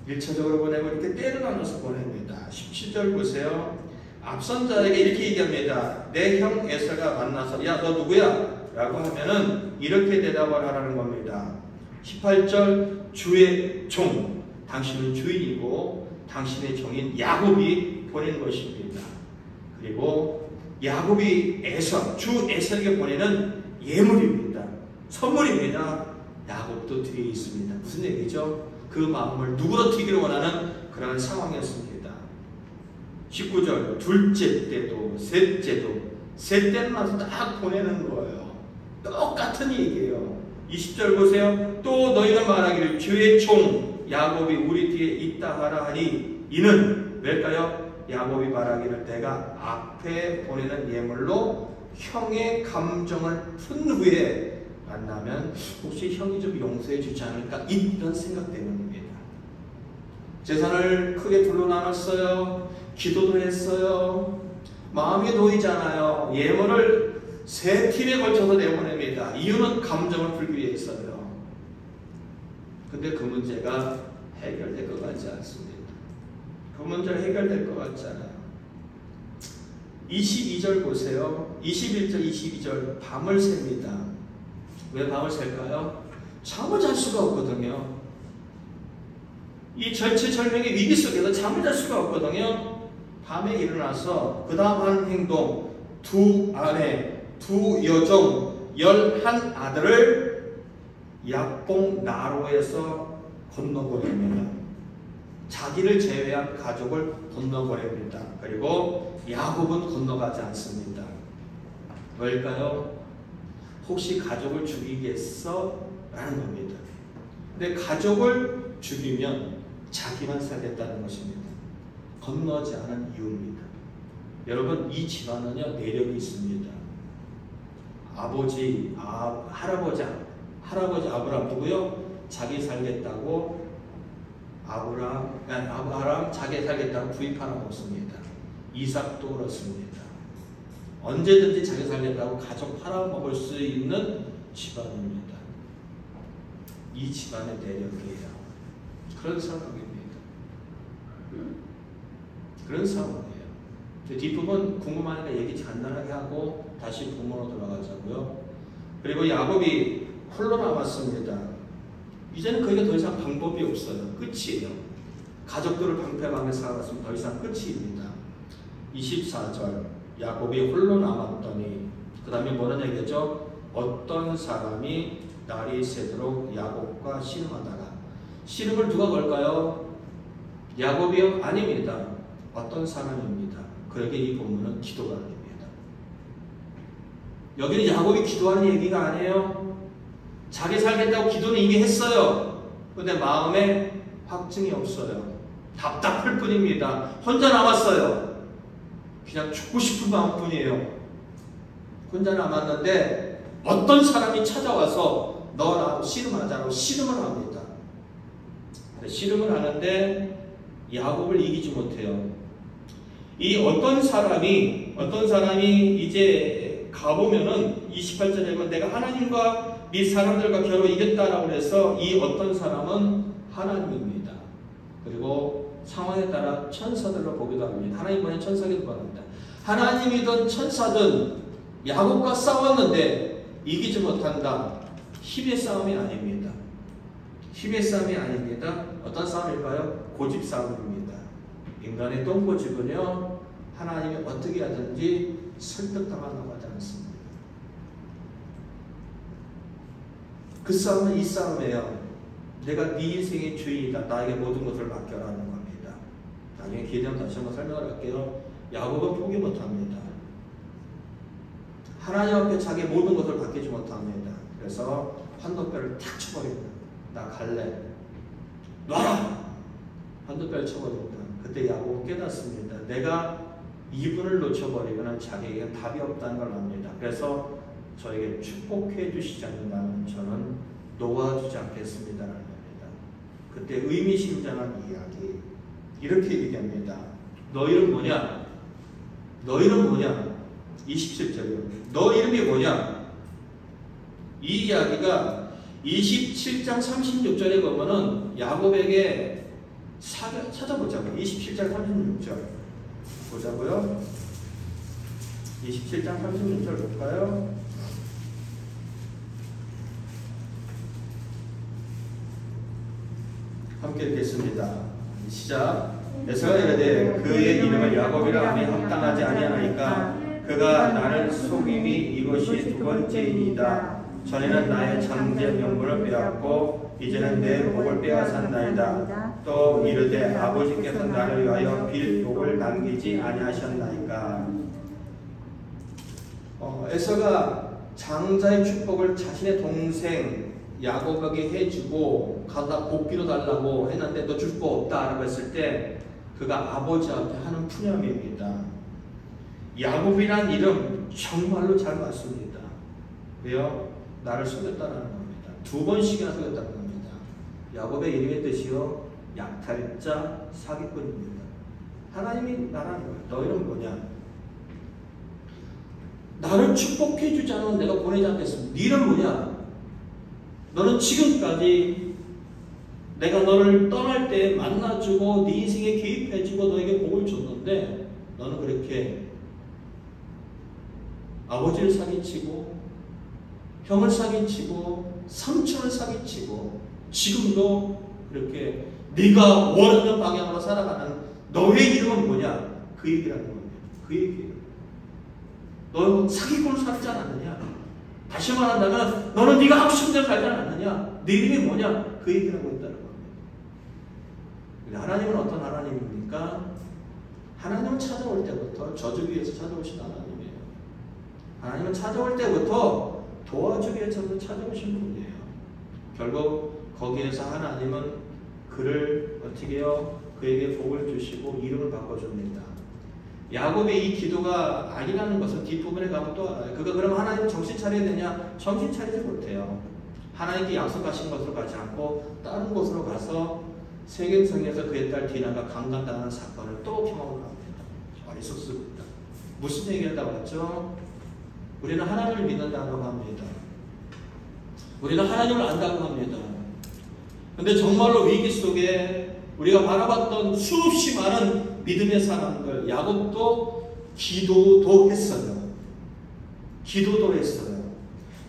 1차적으로 보내고 이렇게 때를 나눠서 보냅니다. 17절 보세요. 앞선 자에게 이렇게 얘기합니다. 내 형 에서가 만나서 야 너 누구야? 라고 하면은 이렇게 대답을 하라는 겁니다. 18절 주의 종, 당신은 주인이고 당신의 종인 야곱이 보낸 것입니다. 그리고 야곱이 주 에서에게 보내는 예물입니다. 선물입니다. 야곱도 뒤에 있습니다. 무슨 얘기죠? 그 마음을 누그러뜨리기를 원하는 그런 상황이었습니다. 19절 둘째 때도 셋째 때마다 딱 보내는 거예요. 똑같은 얘기예요. 20절 보세요. 또 너희는 말하기를 주의 종 야곱이 우리 뒤에 있다 하라 하니 이는 왜일까요? 야곱이 말하기를 내가 앞에 보내는 예물로 형의 감정을 푼 후에 만나면 혹시 형이 좀 용서해 주지 않을까 이런 생각 때문입니다. 재산을 크게 둘로 나눴어요. 기도도 했어요. 마음이 놓이잖아요. 예물을 3팀에 걸쳐서 내보냅니다. 이유는 감정을 풀기 위해서요. 근데 그 문제가 해결될 것 같지 않습니다. 그 문제가 해결될 것 같잖아요. 22절 보세요. 21절, 22절 밤을 셉니다. 왜 밤을 셀까요? 잠을 잘 수가 없거든요. 이 절체절명의 위기 속에서 잠을 잘 수가 없거든요. 밤에 일어나서 그 다음 한 행동, 2 아내, 2 여종, 11 아들을 약봉 나로에서 건너보냅니다. 자기를 제외한 가족을 건너보냅니다. 그리고 야곱은 건너가지 않습니다. 왜일까요? 혹시 가족을 죽이겠어? 라는 겁니다. 근데 가족을 죽이면 자기만 살겠다는 것입니다. 건너지 않은 이유입니다. 여러분 이 집안은요 내력이 있습니다. 할아버지 아브람 누구요? 자기 살겠다고 아브람 자기 살겠다고 구입 하나 먹습니다. 이삭도 그렇습니다. 언제든지 자기 살겠다고 가족 팔아먹을 수 있는 집안입니다. 이 집안의 내력이에요. 그런 상황입니다. 그런 상황이에요. 뒷부분 궁금하니까 얘기 간단하게 하고 다시 본문으로 돌아가자고요. 그리고 야곱이 홀로 남았습니다. 이제는 그에게 더 이상 방법이 없어요. 끝이에요. 가족들을 방패방에 살았으면 더 이상 끝입니다. 24절 야곱이 홀로 남았더니 그 다음에 뭐라는 얘기죠? 어떤 사람이 날이 새도록 야곱과 씨름하다가 씨름을 누가 걸까요? 야곱이요? 아닙니다. 어떤 사람입니다. 그에게 이 본문은 기도가 아닙니다. 여기는 야곱이 기도하는 얘기가 아니에요. 자기 살겠다고 기도는 이미 했어요. 그런데 마음에 확증이 없어요. 답답할 뿐입니다. 혼자 남았어요. 그냥 죽고 싶은 마음뿐이에요. 혼자 남았는데 어떤 사람이 찾아와서 너 나하고 씨름하자고 씨름을 합니다. 씨름을 하는데 야곱을 이기지 못해요. 이 어떤 사람이 이제 가보면은 28절에 보면 내가 하나님과 이 사람들과 겨루 이겼다라고 해서 이 어떤 사람은 하나님입니다. 그리고 상황에 따라 천사들로 보기도 합니다. 하나님 보낸 천사기도 합니다. 하나님이든 천사든 야곱과 싸웠는데 이기지 못한다. 힘의 싸움이 아닙니다. 힘의 싸움이 아닙니다. 어떤 싸움일까요? 고집 싸움입니다. 인간의 똥고집은요 하나님이 어떻게 하든지 설득당하려고 하지 않습니다. 그 싸움은 이 싸움이에요. 내가 네 인생의 주인이다. 나에게 모든 것을 맡겨라는 겁니다. 나중에 기회되면 다시 한번 설명을 할게요. 야곱은 포기 못합니다. 하나님 앞에 자기의 모든 것을 맡기지 못합니다. 그래서 환도뼈를 탁 쳐버립니다. 나 갈래. 놔라! 환도뼈를 쳐버립니다. 그때 야곱은 깨닫습니다. 내가 이분을 놓쳐버리면 자기에게 답이 없다는 걸 압니다. 그래서 저에게 축복해 주시지 않는다면 저는 놓아주지 않겠습니다라는 겁니다. 그때 의미심장한 이야기 이렇게 얘기합니다. 너희는 뭐냐? 27절이요. 너 이름이 뭐냐? 이 이야기가 27장 36절에 보면은 야곱에게 찾아보자고요. 27장 36절 보자고요. 27장 36절 볼까요? 함께 읽겠습니다. 시작. 에서가 이르되 그의 이름을 야곱이라 하면 합당하지 아니하나이까 그가 나를 속임이 이것이 두 번째이니이다. 전에는 나의 장제 명분을 빼앗고 이제는 내 복을 빼앗았나이다. 또 이르되 아버지께서 나를 위하여 빌 복을 남기지 아니하셨나이까. 에서가 장자의 축복을 자신의 동생 야곱에게 해주고 가다 복비로 달라고 했는데 너 줄 거 없다라고 했을 때 그가 아버지 앞에 하는 푸념입니다. 야곱이란 이름 정말로 잘 맞습니다. 왜요? 나를 속였다는 겁니다. 2번씩이나 속였다는 겁니다. 야곱의 이름의 뜻이요 약탈자, 사기꾼입니다. 하나님이 말하는 거예요. 너 이름 뭐냐? 나를 축복해 주지 않으면 내가 보내지 않겠습니다. 네 이름 뭐냐? 너는 지금까지 내가 너를 떠날 때 만나주고 네 인생에 개입해주고 너에게 복을 줬는데 너는 그렇게 아버지를 사기치고 형을 사기치고 삼촌을 사기치고 지금도 그렇게 네가 원하는 방향으로 살아가는 너의 이름은 뭐냐? 그 얘기라는 겁니다. 그 얘기예요. 너 사기꾼을 살지 않았느냐? 다시 말한다면 너는 네가 하고 싶은 대로 살지 않았느냐? 네 이름이 뭐냐? 그 얘기를 하고 있다는 겁니다. 하나님은 어떤 하나님입니까? 하나님은 찾아올 때부터 저주기 위해서 찾아오신 하나님이에요. 하나님은 찾아올 때부터 도와주기 위해서 찾아오신 분이에요. 결국 거기에서 하나님은 그를 어떻게 해요? 그에게 복을 주시고 이름을 바꿔줍니다. 야곱의 이 기도가 아니라는 것은 뒷부분에 가면 또 알아요. 그가 그럼 하나님 정신 차려야 되냐? 정신 차리지 못해요. 하나님께 약속하신 곳으로 가지 않고 다른 곳으로 가서 세겜성에서 그의 딸 디나가 강간당하는 사건을 또 경험을 합니다. 어리석습니다. 무슨 얘기를 다 왔죠? 우리는 하나님을 믿는다고 합니다. 우리는 하나님을 안다고 합니다. 근데 정말로 위기 속에 우리가 바라봤던 수없이 많은 믿음의 사람들, 야곱도 기도도 했어요. 기도도 했어요.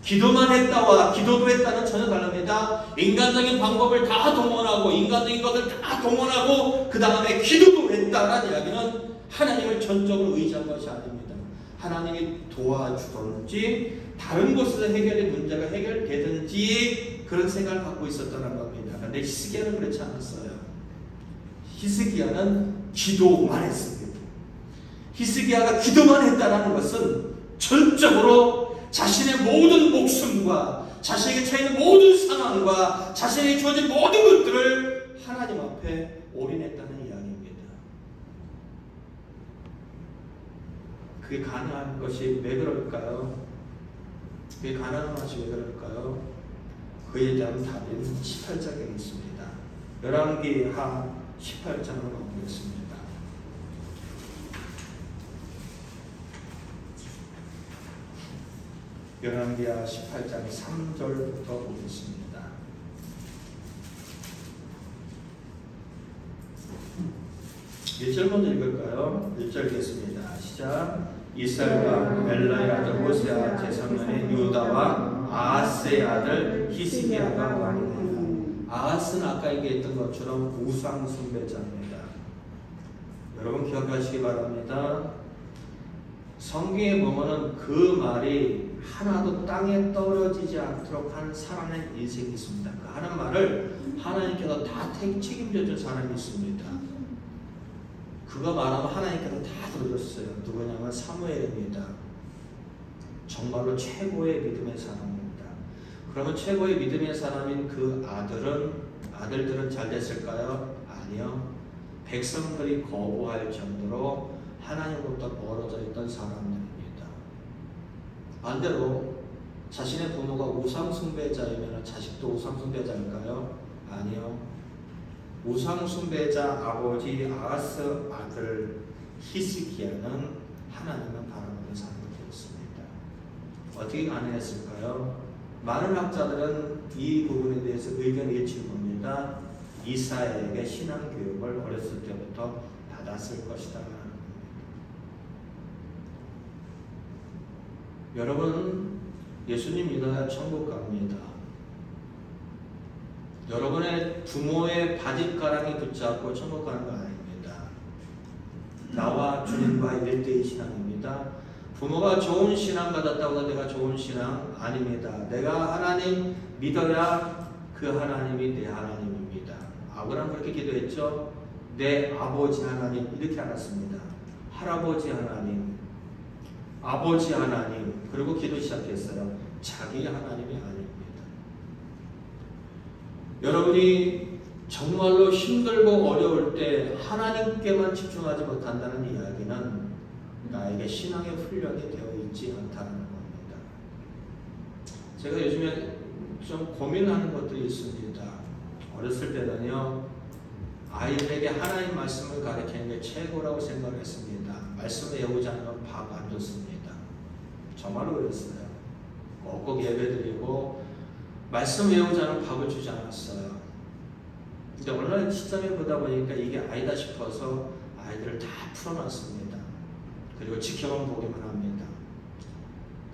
기도만 했다와 기도도 했다는 전혀 다릅니다. 인간적인 방법을 다 동원하고 인간적인 것을 다 동원하고 그 다음에 기도도 했다라는 이야기는 하나님을 전적으로 의지한 것이 아닙니다. 하나님이 도와주든지 다른 곳에서 해결의 문제가 해결되든지 그런 생각을 갖고 있었다는 겁니다. 그런데 히스기야는 그렇지 않았어요. 히스기야는 기도만 했습니다. 히스기야가 기도만 했다는 것은 전적으로 자신의 모든 목숨과 자신에게 처해있는 모든 상황과 자신에게 주어진 모든 것들을 하나님 앞에 올인했다는 이야기입니다. 그게 가능한 것이 왜 그럴까요? 그게 가능한 것이 왜 그럴까요? 그에 대한 답은 18장에 있습니다. 열왕기하 18장으로 가보겠습니다. 열왕기하 18장 3절부터 보겠습니다. 몇 절 먼저 읽을까요? 1절 읽겠습니다. 시작. 이스라엘과 멜라의 아들 호세아 제3년에 유다와 아하스의 아들 히스기야가 왕이니라. 아하스는 아까 얘기했던 것처럼 우상 숭배자입니다. 여러분 기억하시기 바랍니다. 성경에 보면은 그 말이 하나도 땅에 떨어지지 않도록 하는 사람의 인생이 있습니다. 그 하는 말을 하나님께서 다 책임져 준 사람이 있습니다. 그가 말하면 하나님께서 다 들어줬어요. 누구냐면 사무엘입니다. 정말로 최고의 믿음의 사람입니다. 그러면 최고의 믿음의 사람인 그 아들들은 잘 됐을까요? 아니요. 백성들이 거부할 정도로 하나님으로부터 멀어져 있던 사람들입니다. 반대로 자신의 부모가 우상숭배자이면 자식도 우상숭배자일까요? 아니요. 우상숭배자 아버지 아하스 아들 히스기야는 하나님을 바라보는 사람이 되었습니다. 어떻게 가능했을까요? 많은 학자들은 이 부분에 대해서 의견이 일치를 봅니다. 이사야에게 신앙 교육을 어렸을 때부터 받았을 것이다. 여러분, 예수님 믿어야 천국 갑니다. 여러분의 부모의 바짓가랑이 붙잡고 천국 가는 거 아닙니다. 나와 주님과 1대1 신앙입니다. 부모가 좋은 신앙 가졌다고 해서 내가 좋은 신앙 아닙니다. 내가 하나님 믿어야 그 하나님이 내 하나님입니다. 아브라함 그렇게 기도했죠. 내 아버지 하나님 이렇게 알았습니다. 할아버지 하나님, 아버지 하나님, 그리고 기도 시작했어요. 자기 하나님이 아닙니다. 여러분이 정말로 힘들고 어려울 때 하나님께만 집중하지 못한다는 이야기는 나에게 신앙의 훈련이 되어 있지 않다는 겁니다. 제가 요즘에 좀 고민하는 것들이 있습니다. 어렸을 때는요, 아이들에게 하나님 말씀을 가르치는 게 최고라고 생각을 했습니다. 말씀을 외우지 않으면 밥 안 줬습니다. 정말로 그랬어요. 꼭꼭 예배드리고 말씀 외우지 않으면 밥을 주지 않았어요. 근데 온라인 시점에 보다 보니까 이게 아니다 싶어서 아이들을 다 풀어놨습니다. 그리고 지켜만 보기만 합니다.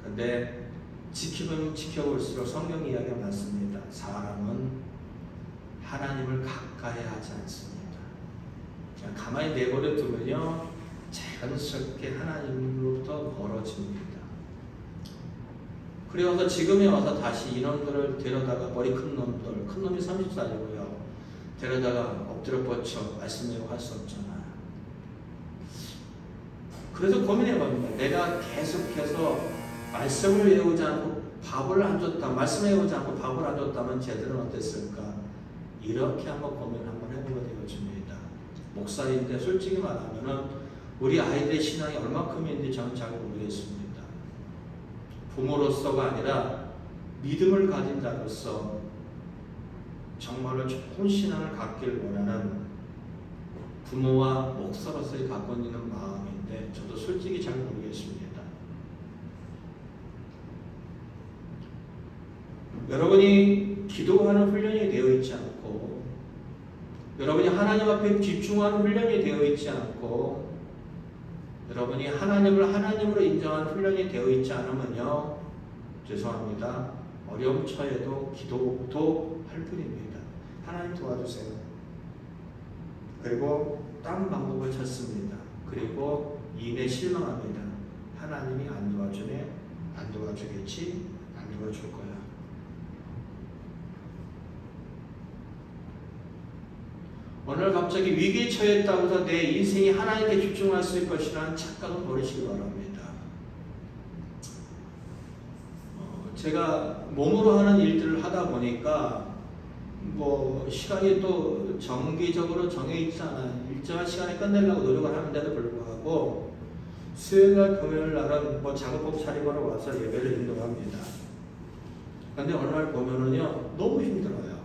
근데 지켜보면 지켜볼수록 성경 이야기가 많습니다. 사람은 하나님을 가까이 하지 않습니다. 그냥 가만히 내버려 두면요, 자연스럽게 하나님으로부터 멀어집니다. 그래서 지금에 와서 다시 이놈들을 데려다가, 머리 큰 놈들, 큰 놈이 30살이고요. 데려다가 엎드려 뻗쳐 말씀 외우고 할 수 없잖아요. 그래서 고민해봅니다. 내가 계속해서 말씀을 외우지 않고 밥을 안 줬다, 말씀 외우지 않고 밥을 안 줬다면 쟤들은 어땠을까? 이렇게 한번 고민을 한번 해보게 되어집니다. 목사인데 솔직히 말하면은 우리 아이들의 신앙이 얼마큼인지 저는 잘 모르겠습니다. 부모로서가 아니라 믿음을 가진 자로서 정말로 좋은 신앙을 갖기를 원하는 부모와 목사로서의 갖고 있는 마음인데 저도 솔직히 잘 모르겠습니다. 여러분이 기도하는 훈련이 되어 있지 않고, 여러분이 하나님 앞에 집중하는 훈련이 되어 있지 않고, 여러분이 하나님을 하나님으로 인정하는 훈련이 되어 있지 않으면요, 죄송합니다. 어려움 처에도 기도도 할 뿐입니다. 하나님 도와주세요. 그리고 다른 방법을 찾습니다. 그리고 이내 실망합니다. 하나님이 안 도와주네, 안 도와주겠지, 안 도와줄 거야. 오늘 갑자기 위기에 처했다고 해서 내 인생이 하나님께 집중할 수 있을 것이라는 착각은 버리시기 바랍니다. 제가 몸으로 하는 일들을 하다 보니까 뭐 시간이 또 정기적으로 정해 있지 않아요. 일정한 시간에 끝내려고 노력을 하는데도 불구하고 수요일날 금요일날은 뭐 작업복 차리거나 와서 예배를 인도합니다. 근데 어느 날 보면은요, 너무 힘들어요.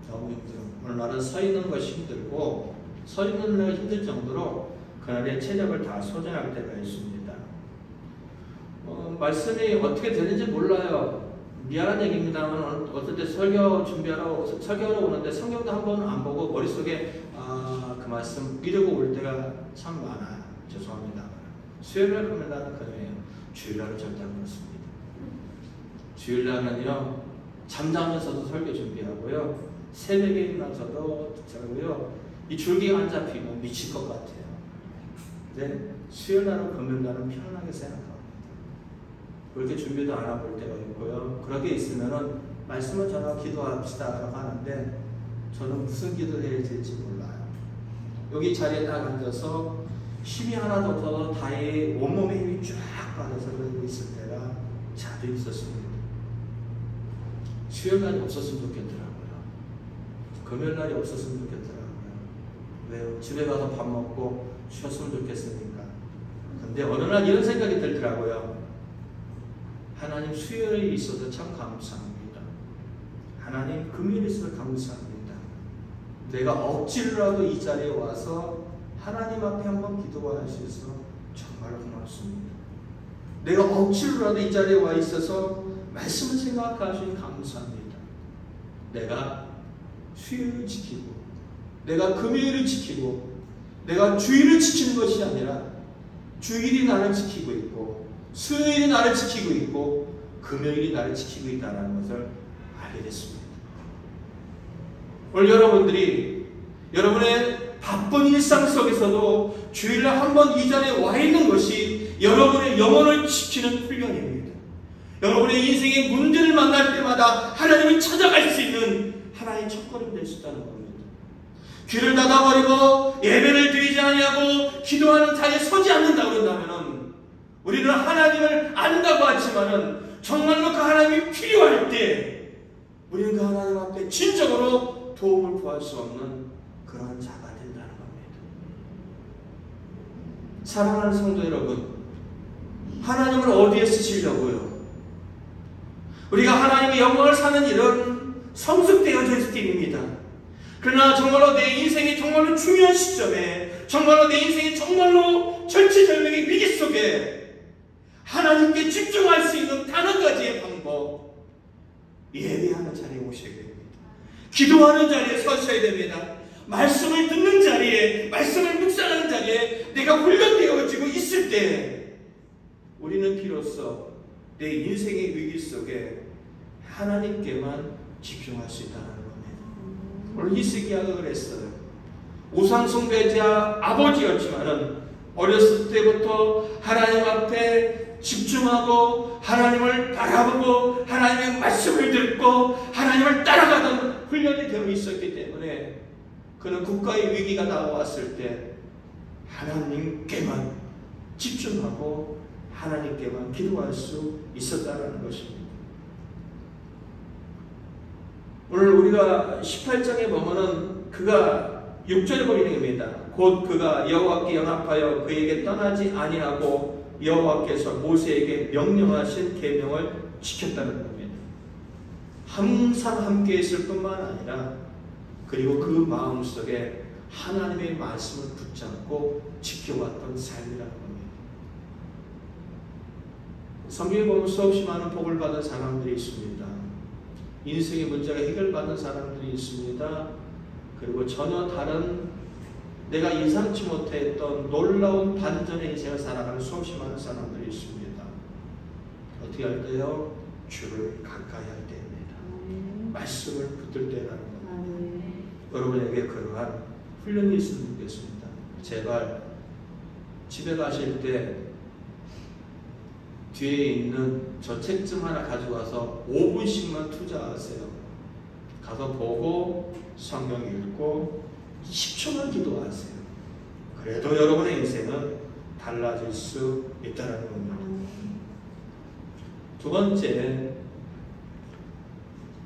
너무 힘들어요. 어느 날은 서 있는 것이 힘들고, 서 있는 날 힘들 정도로 그날의 체력을 다 소진할 때가 있습니다. 말씀이 어떻게 되는지 몰라요. 미안한 얘기입니다만 어떨 때 설교하러 오는데 성경도 한 번은 안 보고 머릿속에 그 말씀 미루고 올 때가 참 많아요. 죄송합니다. 수요일날 금요일날은 그래요. 주일날은 절대 안 그렇습니다. 주일날은요, 잠자면서도 설교 준비하고요, 새벽에 일어나서도 자고요, 이 줄기가 안 잡히면 미칠 것 같아요. 근데 수요일날은 금요일날은 편안하게 생각합니다. 그렇게 준비도 안 하고 올 때가 있고요. 그렇게 있으면은 말씀을 전하고 기도합시다 하는데 저는 무슨 기도를 해야 될지 몰라요. 여기 자리에 딱 앉아서 힘이 하나도 없어서 다의 온몸에 힘이 쫙 빠져서 그러고 있을 때가 자주 있었습니다. 수요일날이 없었으면 좋겠더라고요. 금요일날이 없었으면 좋겠더라고요. 왜요? 집에 가서 밥 먹고 쉬었으면 좋겠으니까. 근데 어느 날 이런 생각이 들더라고요. 하나님 수요일이 있어서 참 감사합니다. 하나님 금요일이 있어서 감사합니다. 내가 억지로라도 이 자리에 와서 하나님 앞에 한번 기도할 수 있어서 정말 고맙습니다. 내가 억지로라도 이 자리에 와 있어서 말씀을 생각할 수 있는 감사합니다. 내가 수요일을 지키고 내가 금요일을 지키고 내가 주일을 지키는 것이 아니라 주일이 나를 지키고 있고 수요일이 나를 지키고 있고 금요일이 나를 지키고 있다는 것을 알게 됐습니다. 오늘 여러분들이 여러분의 바쁜 일상 속에서도 주일날 한 번 이 자리에 와 있는 것이 여러분의 영혼을 지키는 훈련입니다. 여러분의 인생의 문제를 만날 때마다 하나님을 찾아갈 수 있는 하나의 첫걸음 될 수 있다는 겁니다. 귀를 닫아버리고 예배를 드리지 아니하고 기도하는 자리에 서지 않는다 그런다면 우리는 하나님을 안다고 하지만은 정말로 그 하나님이 필요할 때 우리는 그 하나님 앞에 진정으로 도움을 구할 수 없는 그런 자가 된다는 겁니다. 사랑하는 성도 여러분, 하나님을 어디에 쓰시려고요? 우리가 하나님의 영광을 사는 일은 성숙되어져 있을 때입니다. 그러나 정말로 내 인생의 정말로 중요한 시점에 정말로 내 인생의 정말로 절체절명의 위기 속에 하나님께 집중할 수 있는 단 한 가지의 방법, 예배하는 자리에 오셔야 됩니다. 기도하는 자리에 서셔야 됩니다. 말씀을 듣는 자리에, 말씀을 묵상하는 자리에 내가 훈련되어지고 있을 때 우리는 비로소 내 인생의 위기 속에 하나님께만 집중할 수 있다는 겁니다. 오늘 히스기야가 그랬어요. 우상숭배자 아버지였지만은 어렸을 때부터 하나님 앞에 집중하고 하나님을 바라보고 하나님의 말씀을 듣고 하나님을 따라가던 훈련이 되어 있었기 때문에 그는 국가의 위기가 다가왔을 때 하나님께만 집중하고 하나님께만 기도할 수 있었다는 것입니다. 오늘 우리가 18장에 보면은 그가 6절에 보이는 겁니다. 곧 그가 여호와께 연합하여 그에게 떠나지 아니하고 여호와께서 모세에게 명령하신 계명을 지켰다는 겁니다. 항상 함께 있을 뿐만 아니라 그리고 그 마음속에 하나님의 말씀을 붙잡고 지켜왔던 삶이라는 겁니다. 성경에 보면 수없이 많은 복을 받은 사람들이 있습니다. 인생의 문제가 해결받는 사람들이 있습니다. 그리고 전혀 다른 내가 예상치 못했던 놀라운 반전의 인생을 살아가는 수없이 많은 사람들이 있습니다. 어떻게 할 때요? 주를 가까이 할 때입니다. 말씀을 붙들 때라는 겁니다. 여러분에게 그러한 훈련이 있으면 좋겠습니다. 제발 집에 가실 때 뒤에 있는 저 책 좀 하나 가져가서 5분씩만 투자하세요. 가서 보고 성경 읽고 10초만 기도하세요. 그래도 여러분의 인생은 달라질 수 있다는 겁니다. 두 번째,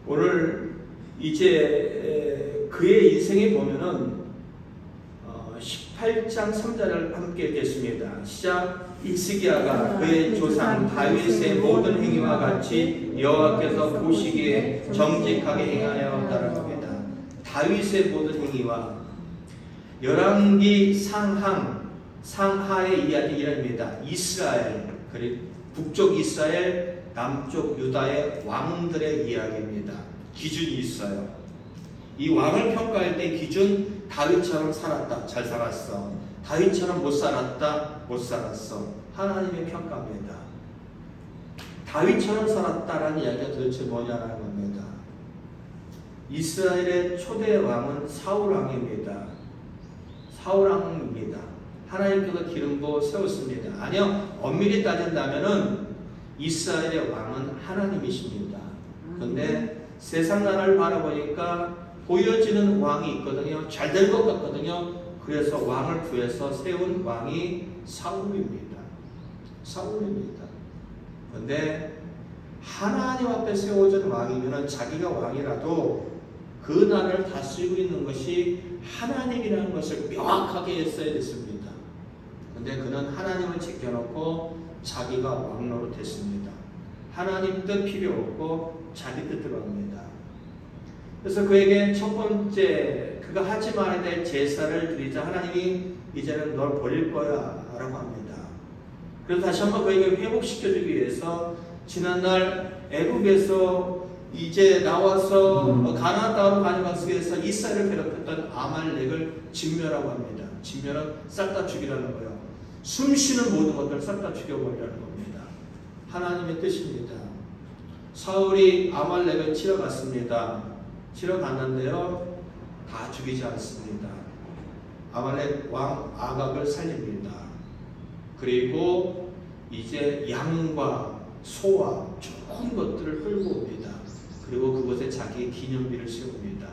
오늘 이제 그의 인생에 보면은 18장 3절을 함께 읽겠습니다. 시작. 히스기야가 그의 조상 다윗의 모든 행위와 같이 여호와께서 보시기에 정직하게 행하였다는 겁니다. 다윗의 모든 행위와 열왕기 상하의 이야기입니다. 이스라엘, 그리고 북쪽 이스라엘, 남쪽 유다의 왕들의 이야기입니다. 기준이 있어요. 이 왕을 평가할 때 기준, 다윗처럼 살았다, 잘 살았어. 다윗처럼 못 살았다, 못 살았어. 하나님의 평가입니다. 다윗처럼 살았다라는 이야기가 도대체 뭐냐라는 겁니다. 이스라엘의 초대 왕은 사울왕입니다. 사울왕입니다. 하나님께서 기름 부어 세웠습니다. 아니요, 엄밀히 따진다면은 이스라엘의 왕은 하나님이십니다. 그런데 세상 나라를 바라보니까 보여지는 왕이 있거든요. 잘 될 것 같거든요. 그래서 왕을 구해서 세운 왕이 사울입니다. 사울입니다. 그런데 하나님 앞에 세워진 왕이면 자기가 왕이라도 그 나라를 다스리고 있는 것이 하나님이라는 것을 명확하게 했어야 됐습니다. 그런데 그는 하나님을 지켜놓고 자기가 왕 노릇했습니다. 하나님 뜻 필요 없고 자기 뜻대로 합니다. 그래서 그에게 첫 번째 그가 하지 말아야 될 제사를 드리자 하나님이 이제는 널 버릴 거야 라고 합니다. 그래서 다시 한번 그에게 회복시켜주기 위해서 지난날 애국에서 이제 나와서 가나안 땅으로 가져가기 위해서 이스라엘을 괴롭혔던 아말렉을 진멸하고 합니다. 진멸은 싹 다 죽이라는 거예요. 숨쉬는 모든 것들을 싹 다 죽여버리라는 겁니다. 하나님의 뜻입니다. 사울이 아말렉을 치러 갔습니다. 치러 갔는데요, 다 죽이지 않습니다. 아말렉 왕 아각을 살립니다. 그리고 이제 양과 소와 좋은 것들을 끌고 옵니다. 그리고 그곳에 자기 기념비를 세웁니다.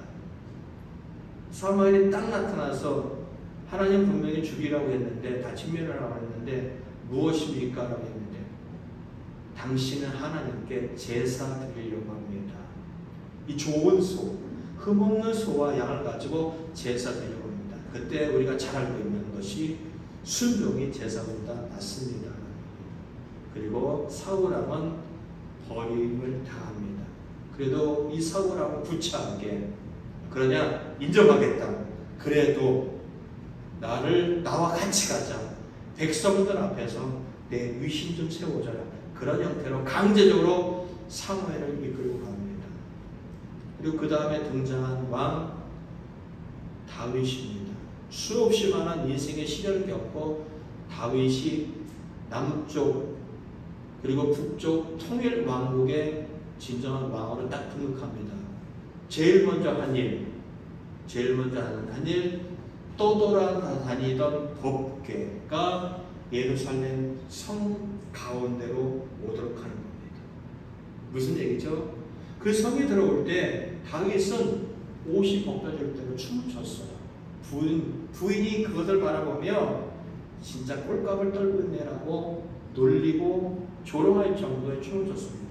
사무엘이 딱 나타나서 하나님 분명히 죽이라고 했는데, 다 진멸하라고 했는데 무엇입니까? 라고 했는데 당신은 하나님께 제사 드리려고 합니다. 이 좋은 소, 흠없는 소와 양을 가지고 제사 드리려고 합니다. 그때 우리가 잘 알고 있는 것이 순종이 제사보다 낫습니다. 그리고 사울왕은 버림을 당합니다. 그래도 이 사울왕은 구차하게, 그러냐, 인정하겠다. 그래도 나와 같이 가자. 백성들 앞에서 내 위신 좀 세워줘라. 그런 형태로 강제적으로 사무엘을 이끌고 갑니다. 그리고 그 다음에 등장한 왕 다윗입니다. 수없이 많은 인생의 시련을 겪고 다윗이 남쪽 그리고 북쪽 통일 왕국의 진정한 왕으로 딱 등극합니다. 제일 먼저 하는 일, 떠돌아다니던 법궤가 예루살렘 성 가운데로 오도록 하는 겁니다. 무슨 얘기죠? 그 성에 들어올 때 다윗은 옷이 벗겨질 대로 춤을 췄어요. 부인이 그것을 바라보며 진짜 꼴값을 떨고 있네라고 놀리고 조롱할 정도의 춤을 췄습니다.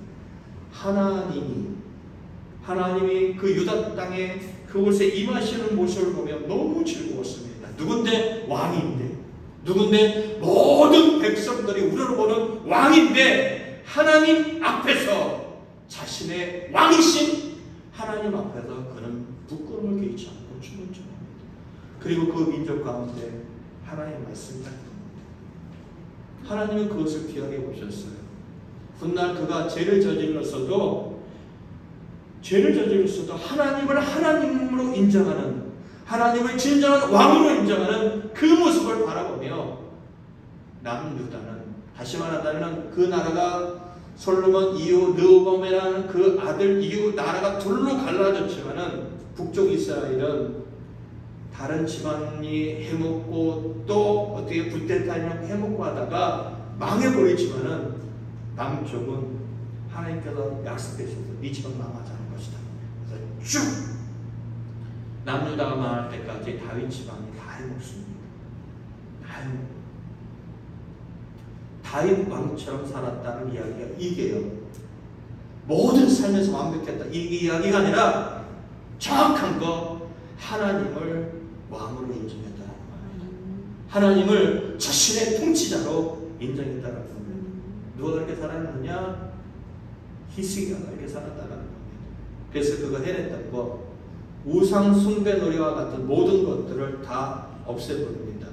하나님이 그 유다 땅에 그곳에 임하시는 모습을 보며 너무 즐거웠습니다. 누군데? 왕인데. 누군데? 모든 백성들이 우러러보는 왕인데 하나님 앞에서 자신의 왕이신 하나님 앞에서 그는 부끄러움을 개의치 않고 춤을 춥니다. 그리고 그 민족 가운데 하나님의 말씀이 딱 듭니다. 하나님은 그것을 귀하게 보셨어요. 훗날 그가 죄를 저질렀어도 하나님을 하나님으로 인정하는, 하나님을 진정한 왕으로 인정하는 그 모습을 바라보며 남유다는, 다시 말한다면 그 나라가 솔로몬 이후 르호보암이라는 그 아들 이후 나라가 둘로 갈라졌지만은 북쪽 이스라엘은 다른 집안이 해먹고 또 어떻게 구테타임을 해먹고 하다가 망해버리지만은 남쪽은 하나님께서 약속하셔서 네 집은 망하지 않을 것이다. 그래서 쭉 남유다가 망할 때까지 다윗 집안이 다 해먹습니다. 다윗 왕처럼 살았다는 이야기가 이게요. 모든 삶에서 완벽했다. 이 이야기가 아니라 정확한 거, 하나님을 왕으로 인정했다는 거예요. 하나님을 자신의 통치자로 인정했다는 겁니다. 누가 그렇게 살았느냐? 히스기야가 그렇게 살았다는 겁니다. 그래서 그거 해냈던 거, 우상 숭배 노래와 같은 모든 것들을 다 없애버립니다.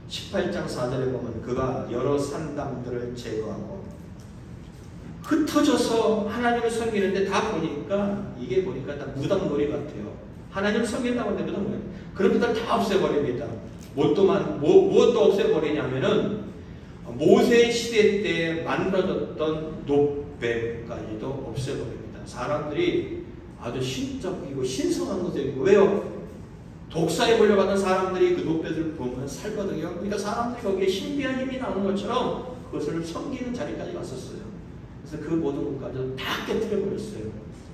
18장 4절에 보면 그가 여러 산당들을 제거하고 흩어져서 하나님을 섬기는데 다 보니까 이게 보니까 다 무당놀이 같아요. 하나님을 섬긴다고 하는데 무당놀이. 그런 것들 다 없애버립니다. 무엇도 없애버리냐면은 모세 시대 때 만들어졌던 노뱀까지도 없애버립니다. 사람들이 아주 신적이고 신성한 것들이고, 왜요? 독사에 몰려가는 사람들이 그 노뱀을 보면 살거든요. 그러니까 사람들이 거기에 신비한 힘이 나오는 것처럼 그것을 섬기는 자리까지 갔었어요. 그래서 그 모든 것까지 다 깨뜨려버렸어요.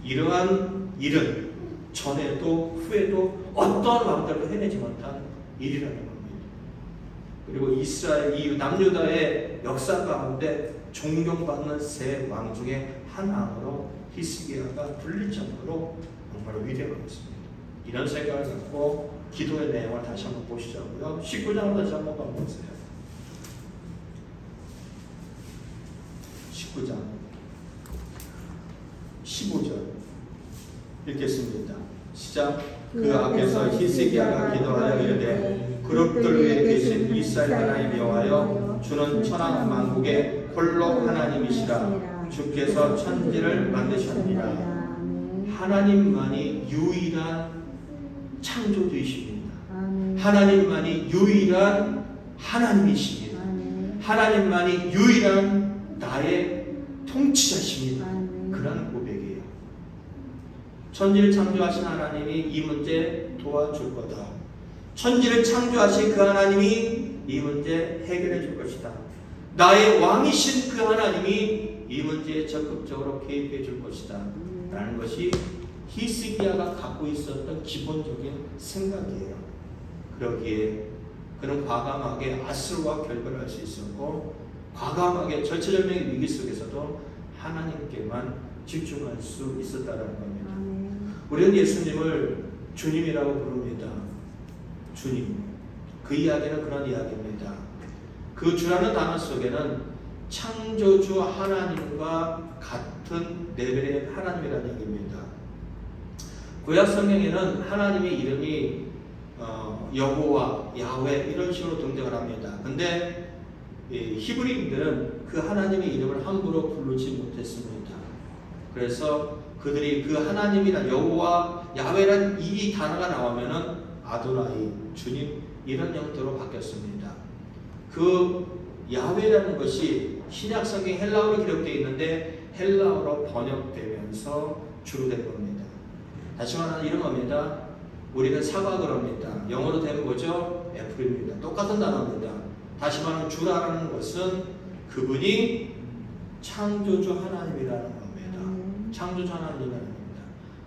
이러한 일은 전에도 후에도 어떠한 왕들도 해내지 못한 일이라는 겁니다. 그리고 이스라엘 이후 남유다의 역사 가운데 존경받는 세 왕 중에 한 왕으로 히스기야가 불릴 정도로 정말 위대한 것입니다. 이런 생각을 갖고 기도의 내용을 다시 한번 보시자고요. 19장을 다시 한번 봐보세요. 19장 15절 읽겠습니다. 시작. 그 앞에서 히스기야가 기도하여 이르되 그룹들 위에 계신 이스라엘 하나님 여호와여, 주는 천하 만국의 홀로 하나님이시라. 주께서 천지를 만드셨느니라. 하나님만이 유일한 창조주이십니다. 아멘. 하나님만이 유일한 하나님이십니다. 아멘. 하나님만이 유일한 나의 통치자십니다. 아멘. 그런 고백이에요. 천지를 창조하신 하나님이 이 문제 도와줄 거다. 천지를 창조하신 그 하나님이 이 문제 해결해 줄 것이다. 나의 왕이신 그 하나님이 이 문제에 적극적으로 개입해 줄 것이다. 라는 것이 히스기야가 갖고 있었던 기본적인 생각이에요. 그러기에 그는 과감하게 아스르와 결별할 수 있었고, 과감하게 절체절명의 위기 속에서도 하나님께만 집중할 수 있었다는 겁니다. 우리는 예수님을 주님이라고 부릅니다. 주님. 그 이야기는 그런 이야기입니다. 그 주라는 단어 속에는 창조주 하나님과 같은 레벨의 하나님이라는 얘기입니다. 구약 성경에는 하나님의 이름이 여호와, 야훼 이런 식으로 등장을 합니다. 근데 히브리인들은 그 하나님의 이름을 함부로 부르지 못했습니다. 그래서 그들이 그 하나님이란 여호와, 야훼란 이 단어가 나오면은 아도나이, 주님 이런 형태로 바뀌었습니다. 그 야훼라는 것이 신약 성경 헬라어로 기록되어 있는데 헬라어로 번역되면서 주로 된 겁니다. 다시 말하면 이런 겁니다. 우리는 사과를 합니다. 영어로 되면 뭐죠? 애플입니다. 똑같은 단어입니다. 다시 말하면 주라는 것은 그분이 창조주 하나님이라는 겁니다. 창조주 하나님이라는 겁니다.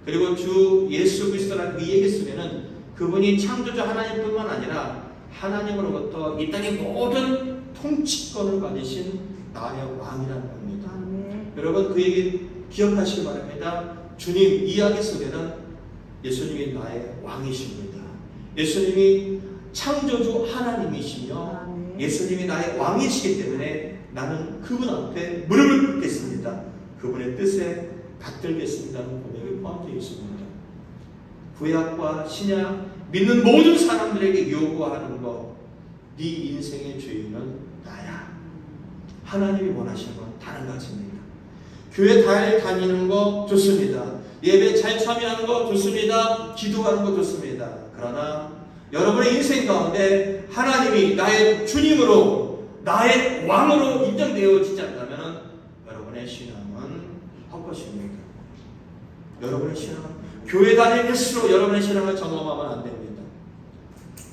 그리고 주 예수 그리스도라는 그 얘기 속에는 그분이 창조주 하나님뿐만 아니라 하나님으로부터 이 땅의 모든 통치권을 가지신 나의 왕이라는 겁니다. 여러분 그 얘기 기억하시기 바랍니다. 주님 이야기 속에는 예수님이 나의 왕이십니다. 예수님이 창조주 하나님이시며 예수님이 나의 왕이시기 때문에 나는 그분 앞에 무릎을 꿇겠습니다. 그분의 뜻에 받들겠습니다는 고백이 포함되어 있습니다. 구약과 신약 믿는 모든 사람들에게 요구하는 것, 네 인생의 주인은 나야. 하나님이 원하시는 건 다른 가지입니다. 교회 잘 다니는 거 좋습니다. 예배 잘 참여하는 거 좋습니다. 기도하는 거 좋습니다. 그러나 여러분의 인생 가운데 하나님이 나의 주님으로 나의 왕으로 인정되어지지 않다면 여러분의 신앙은 헛것입니다. 여러분의 신앙은 교회 다니는 횟수로 여러분의 신앙을 점검하면 안 됩니다.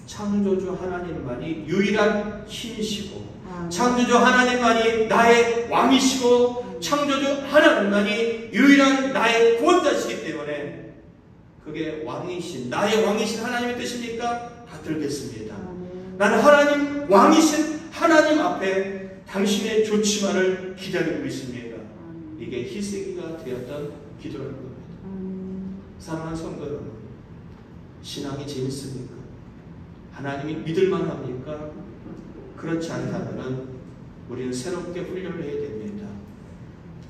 창조주 하나님만이 유일한 신이시고 창조주 하나님만이 나의 왕이시고 창조주 하나님만이 유일한 나의 구원자시기 때문에 그게 왕이신 나의 왕이신 하나님의 뜻입니까? 다 들겠습니다. 나는 하나님 왕이신 하나님 앞에 당신의 좋지만을 기다리고 있습니다. 이게 히스기가 되었던 기도라는 겁니다. 사랑하는 성도 여러분, 신앙이 재밌습니까? 하나님이 믿을만 합니까? 그렇지 않다면 우리는 새롭게 훈련을 해야 됩니다.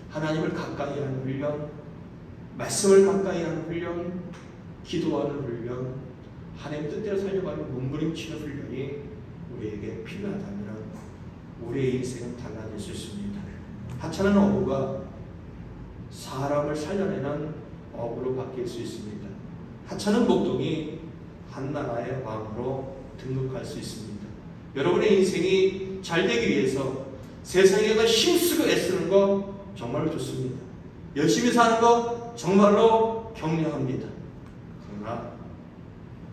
하나님을 가까이 하는 훈련, 말씀을 가까이 하는 훈련, 기도하는 훈련, 하나님 뜻대로 살려가는 몸부림치는 훈련이 우리에게 필요하다면 우리의 인생은 달라질 수 있습니다. 하찮은 어부가 사람을 살려내는 어부로 바뀔 수 있습니다. 하찮은 목동이 한 나라의 왕으로 등극할 수 있습니다. 여러분의 인생이 잘 되기 위해서 세상에서 힘쓰고 애쓰는 거 정말로 좋습니다. 열심히 사는 거 정말로 격려합니다. 그러나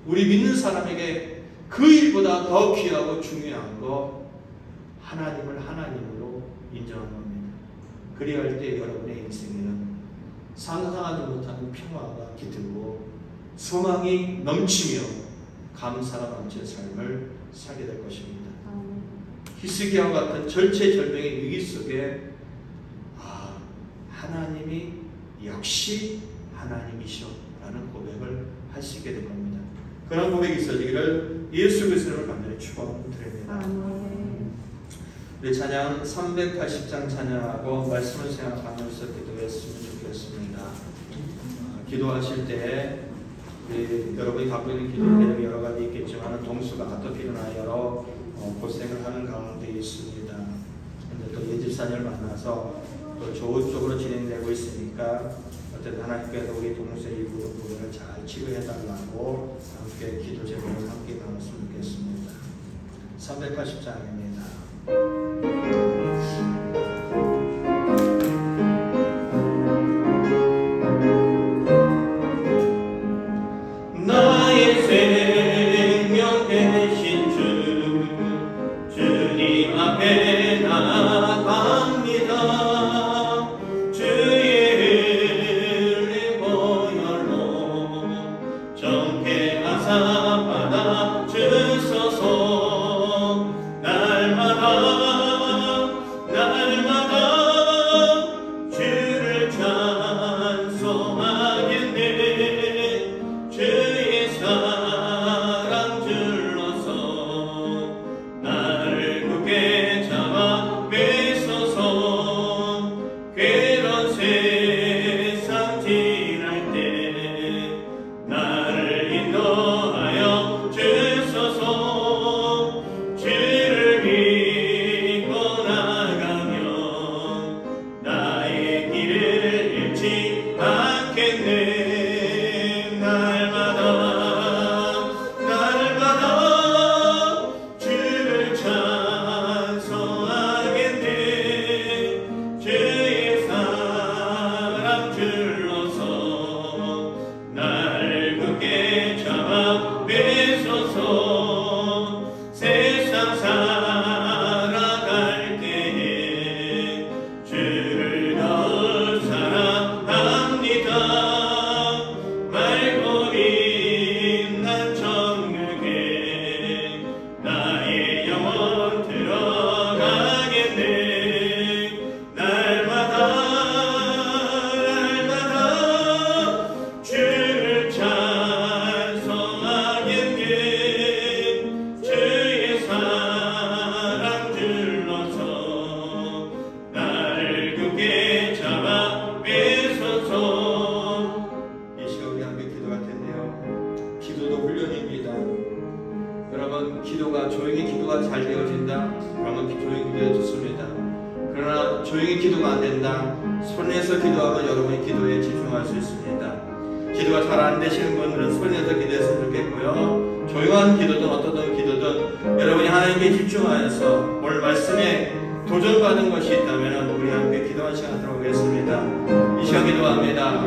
우리 믿는 사람에게 그 일보다 더 귀하고 중요한 거 하나님을 하나님으로 인정하는 겁니다. 그리할 때 여러분의 인생에는 상상하지 못하는 평화가 깃들고 소망이 넘치며 감사가 넘치는 삶을 살게 될 것입니다. 히스기야와 같은 절체절명의 위기 속에 하나님이 역시 하나님이시라는 고백을 할 수 있게 될 겁니다. 그런 고백이 있어지기를 예수 그리스도를 간절히 축원드립니다. 우리 찬양 380장 찬양하고 말씀을 생각하면서 기도했으면 좋겠습니다. 기도하실 때 여러분이 갖고 있는 기도 대목이 여러 가지 있겠지만 동수가 아토피나 여러 고생을 하는 가운데 있습니다. 근데 또 예집사님을 만나서 또 좋은 쪽으로 진행되고 있으니까 어쨌든 하나님께서 우리 동생 이 부분을 잘 치료해달라고 함께 기도 제목을 함께 나눴으면 좋겠습니다. 380장입니다. 나의 생명 되신 주 주님 앞에 나아갑니다. 주의 흘린 보혈로 정케하사 받아 주소서. 날마다 주를 찬송하겠네. 주의 사랑 줄로서 나를 굳게 잡아 매소서. 괴로운 세상 지날 때 나를 인도하여 주소서. 주를 믿고 나가면 나의 길을 잃지 않겠네. 날마다 주를 찬송하겠네. 주의 사랑 줄로서 나를 굳게 잡아 매소서. 세상 살아갈 때에 주를 더 사랑합니다. 맑고 빛난 정육에 나의 영혼 들어가겠네. 날마다 주를 찬송하겠네. 주의 사랑 줄로서 나를 굳게 잡아 매소서. 이 시간 우리 함께 기도할 텐데요. 기도도 훈련입니다. 여러분, 조용히 기도가 잘 되어진다. 그러면 조용히 기도해 좋습니다. 그러나 조용히 기도가 안 된다. 손에서 기도하면 여러분이 기도에 집중할 수 있습니다. 기도가 잘 안 되시는 분들은 손에서 기도했으면 좋겠고요. 조용한 기도든 어떤 기도든 여러분이 하나님께 집중하여서 오늘 말씀에 도전받은 것이 있다면 우리 함께 기도한 시간 들어오겠습니다. 이 시간 기도합니다.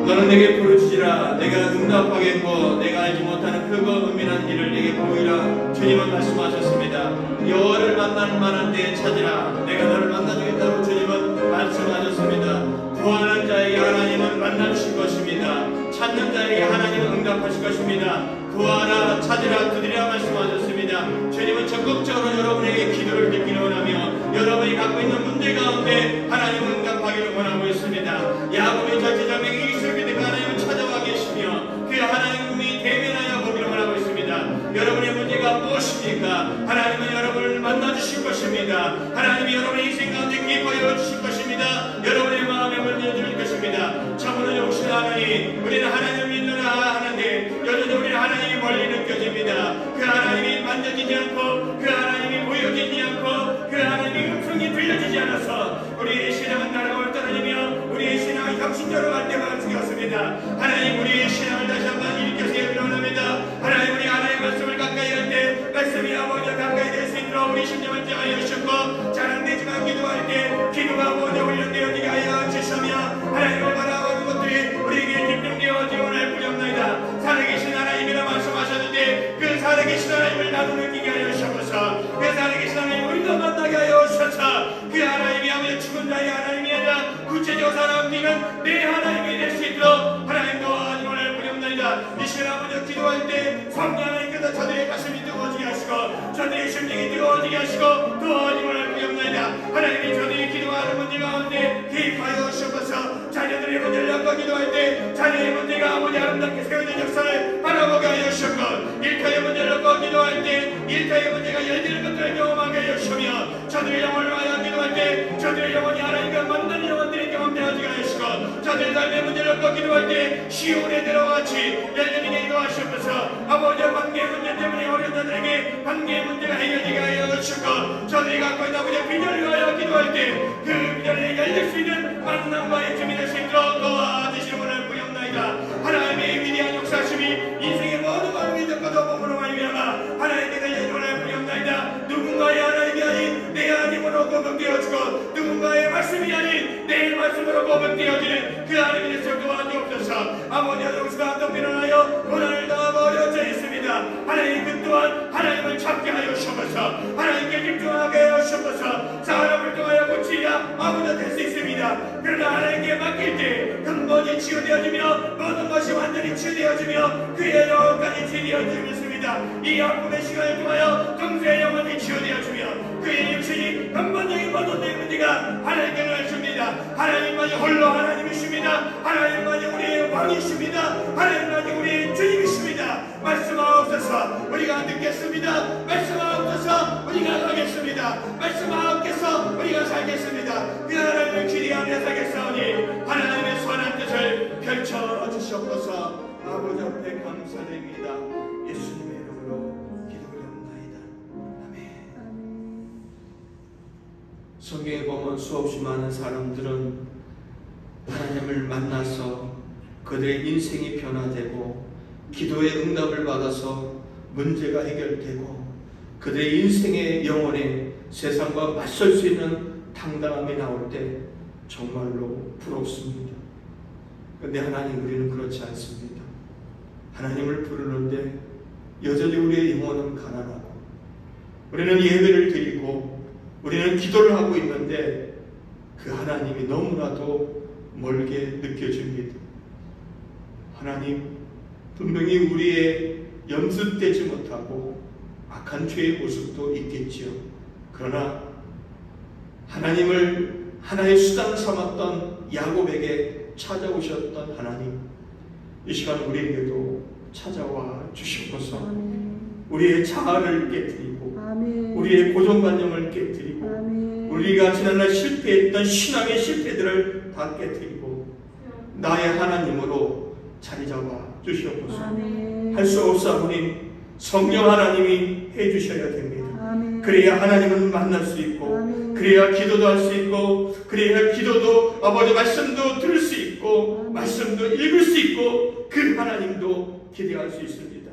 너는 내게 부르짖으라. 내가 응답하겠고 내가 알지 못하는 크고 은밀한 일을 내게 보이라. 주님은 말씀하셨습니다. 여호와를 만날 만한 때에 찾으라. 내가 너를 만나주겠다고 주님은 말씀하셨습니다. 구하는 자에게 하나님은 만나주실 것입니다. 찾는 자에게 하나님은 응답하실 것입니다. 구하라, 찾으라, 두드리라 말씀하셨습니다. 주님은 적극적으로 여러분에게 기도를 듣기를 원하며 여러분이 갖고 있는 문제 가운데 하나님은 응답하기를 원하고 있습니다. 야곱의 절제자매에게 이스라엘에게 하나님은 찾아와 계시며 그 하나님이 대면하여 보기를 원하고 있습니다. 여러분의 문제가 무엇입니까? 하나님은 여러분을 만나주실 것입니다. 하나님이 여러분의 인생 가운데 기뻐하여 주실 것입니다. 여러분의 마음에 문제를 것입니다. 참으로 역시 하나님, 우리는 하나님을 믿느라 하는데 여전히 우리는 하나님이 멀리 느껴집니다. 그 하나님이 만져지지 않고 그 하나님이 보여지지 않고 그 하나님의 음성이 들려지지 않아서 우리의 신앙은 나락을 떨어지며 우리의 신앙은 혁신자로 갈 때만 생겼습니다. 하나님, 우리의 신앙을 다시 한번 일으켜 세우기를 원합니다. 하나님, 우리 하나님의 말씀을 가까이 할 때 말씀이 아버지와 가까이 될 수 있도록 우리 심령을 정하여 주셨고 자랑되지만 기도할 때 기도가 먼저 훈련되어지게 하여 주시며 하나님을 바라보는 것들이 우리에게 집중되어지기 원할 뿐이옵나이다. 살아계신 하나님이라 말씀하셨는데 그 살아계신 하나님을 나도 느끼게 하여 주셔서 그 살아계신 하나님 우리도 만나게 하여 주셔서 그 하나님이 아버지 죽은 자의 하나님이 아니라 구체적 사람들은 내 하나님이 될 수 있도록 하나님 도와주기 원할 뿐이옵나이다. 이 시간 아버지 기도할 때 성령 하나님께서 저들의 가슴이 뜨거워지게 하시고 저들의 심령이 뜨거워지게 하시고 도와주기 원할 뿐이옵나이다. 하나님이 저들이 기도하는 문제 가운데 개입하여 주셔서 자녀들의 문제를 갖고 기도할 때 자녀의 문제가 아버지 아름답게 세워진 역사를 바라보게 하여 주셨고 일터의 문제를 갖고 기도할 때 일터의 문제가 열리는 것들을 경험하게 하여 주시며 저들의 영혼을 위하여 기도할 때 저들의 영혼이 하나님과 만나는 영혼들이 경험되어지게 하시고 저들의 삶의 문제를 붙잡고 기도할 때 시온의 대로와 같이 열렬히 기도하시옵소서. 아버지 관계 문제 때문에 어려운 자들에게 관계 문제가 해결되게 하여 주시고 저들이 갖고 있는 아버지 비전을 위하여 기도할 때 그 비전을 열릴 수 있는 만남과의 주민을 수 있도록 도와주시는 분을 부영나이다. 하나님의 위대한 역사심이 인생의 모든 마음이 듣고도 몸으로 말미암아 하나님께서 예언을 부영나이다. 누군가의 하나님이 아닌 내 하나님으로 고백되어지고 누군가의 말씀이 아닌 내 말씀으로 고백되어지는 그 하나님의 일을 도와주옵소서. 아버지 아들과 또 일어나여 고난을 당하고 어려져 있습니다. 하나님 그 또한 하나님을 찾게 하여 주옵소서. 하나님께 집중하게 하여 주옵소서. 사람을 통하여 고치리라 아무도 될 수 있습니다. 그러나 하나님께 맡길 때 근본이 치유되어지며 모든 것이 완전히 치유되어지며 그의 영혼까지 치유되어지습니다. 이 아픔의 시간을 통하여 동서의 영혼이 치유되어지며 그의 육신이 근본적인 모든 내 문제가 하나님께 나십니다. 하나님만이 홀로 하나님이십니다. 하나님만이 우리의 왕이십니다. 하나님만이 우리의 주님이십니다. 말씀하옵소서. 우리가 듣겠습니다. 말씀하옵소서. 우리가 가겠습니다. 말씀하옵소서. 우리가 살겠습니다. 그 하나님을 기대하며 살겠사오니 하나님의 선한 뜻을 펼쳐주시옵소서. 아버지 앞에 감사드립니다. 예수님의 이름으로 기도드립니다. 아멘. 성경에 보면 수없이 많은 사람들은 하나님을 만나서 그들의 인생이 변화되고 기도의 응답을 받아서 문제가 해결되고 그들의 인생의 영혼에 세상과 맞설 수 있는 당당함이 나올 때 정말로 부럽습니다. 그런데 하나님 우리는 그렇지 않습니다. 하나님을 부르는데 여전히 우리의 영혼은 가난하고 우리는 예배를 드리고 우리는 기도를 하고 있는데 그 하나님이 너무나도 멀게 느껴집니다. 하나님 분명히 우리의 염습되지 못하고 악한 죄의 모습도 있겠지요. 그러나 하나님을 하나의 수단 삼았던 야곱에게 찾아오셨던 하나님, 이 시간 우리에게도 찾아와 주시옵소서. 우리의 자아를 깨뜨리고 우리의 고정관념을 깨뜨리고 우리가 지난날 실패했던 신앙의 실패들을 다 깨뜨리고 나의 하나님으로 자리 잡아 주시옵소서. 할 수 없사오니 성령 하나님이 해주셔야 됩니다. 그래야 하나님을 만날 수 있고 그래야 기도도 할 수 있고 그래야 기도도 아버지 말씀도 들을 수 있고 말씀도 읽을 수 있고 그 하나님도 기대할 수 있습니다.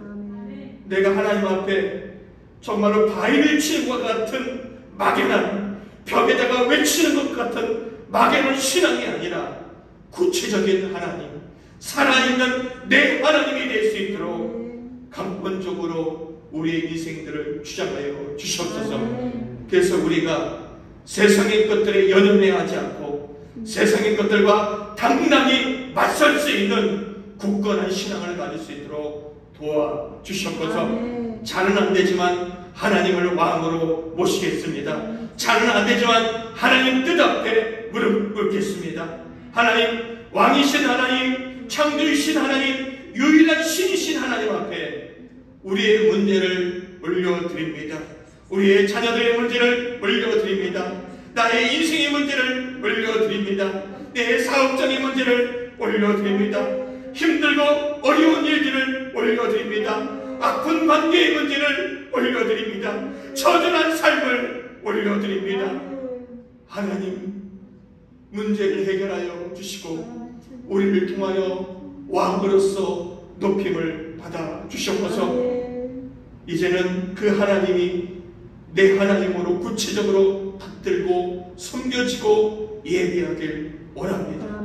내가 하나님 앞에 정말로 바위를 치는 것 같은 막연한 벽에다가 외치는 것 같은 막연한 신앙이 아니라 구체적인 하나님, 살아있는 내 하나님이 될 수 있도록 근본적으로 우리의 인생들을 주장하여 주시옵소서. 그래서 우리가 세상의 것들에 연연해하지 않고 세상의 것들과 당당히 맞설 수 있는 굳건한 신앙을 가질 수 있도록 도와주시옵소서. 잘은 안 되지만 하나님을 왕으로 모시겠습니다. 잘은 안 되지만 하나님 뜻 앞에 무릎 꿇겠습니다. 하나님, 왕이신 하나님, 창조이신 하나님, 유일한 신이신 하나님 앞에 우리의 문제를 올려드립니다. 우리의 자녀들의 문제를 올려드립니다. 나의 인생의 문제를 올려드립니다. 내 사업적인 문제를 올려드립니다. 힘들고 어려운 일들을 올려드립니다. 아픈 관계의 문제를 올려드립니다. 처절한 삶을 올려드립니다. 하나님, 문제를 해결하여 주시고 우리를 통하여 왕으로서 높임을 받아 주시옵소서. 이제는 그 하나님이 내 하나님으로 구체적으로 받들고 섬겨지고 예배하길 원합니다.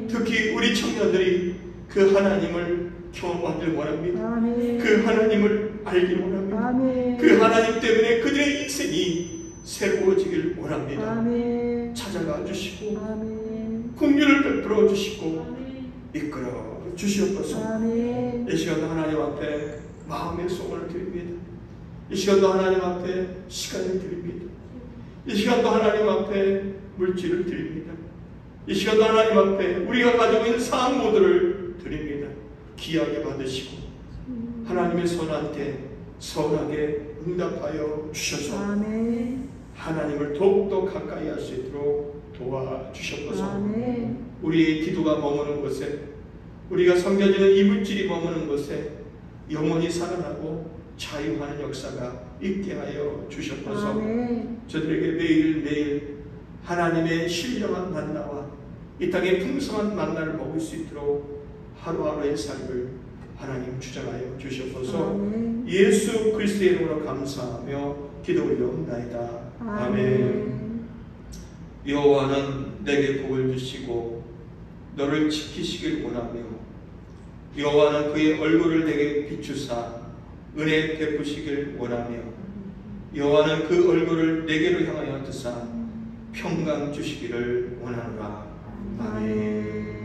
특히 우리 청년들이 그 하나님을 경험하길 원합니다. 그 하나님을 알길 원합니다. 그 하나님 때문에 그들의 인생이 새로워지길 원합니다. 찾아가 주시고 긍휼을 베풀어 주시고 이끌어 주시옵소서. 이 시간도 하나님 앞에 마음의 소원을 드립니다. 이 시간도 하나님 앞에 시간을 드립니다. 이 시간도 하나님 앞에 물질을 드립니다. 이 시간도 하나님 앞에 우리가 가지고 있는 사항 모두를 드립니다. 귀하게 받으시고 하나님의 선한테 선하게 응답하여 주셔서 하나님을 더욱더 가까이 할 수 있도록 도와주셨소서. 우리의 기도가 머무는 곳에 우리가 섬겨지는 이물질이 머무는 곳에 영원히 살아나고 자유하는 역사가 있게 하여 주셨소서. 아멘. 저들에게 매일매일 하나님의 신령한 만나와 이 땅의 풍성한 만나를 먹을 수 있도록 하루하루의 삶을 하나님 주장하여 주시옵소서. 아멘. 예수 그리스도의 이름으로 감사하며 기도 올려옵나이다. 아멘. 여호와는 내게 복을 주시고 너를 지키시길 원하며 여호와는 그의 얼굴을 내게 비추사 은혜 베푸시길 원하며 여호와는 그 얼굴을 내게로 향하여 드사 평강 주시기를 원하노라. 아멘.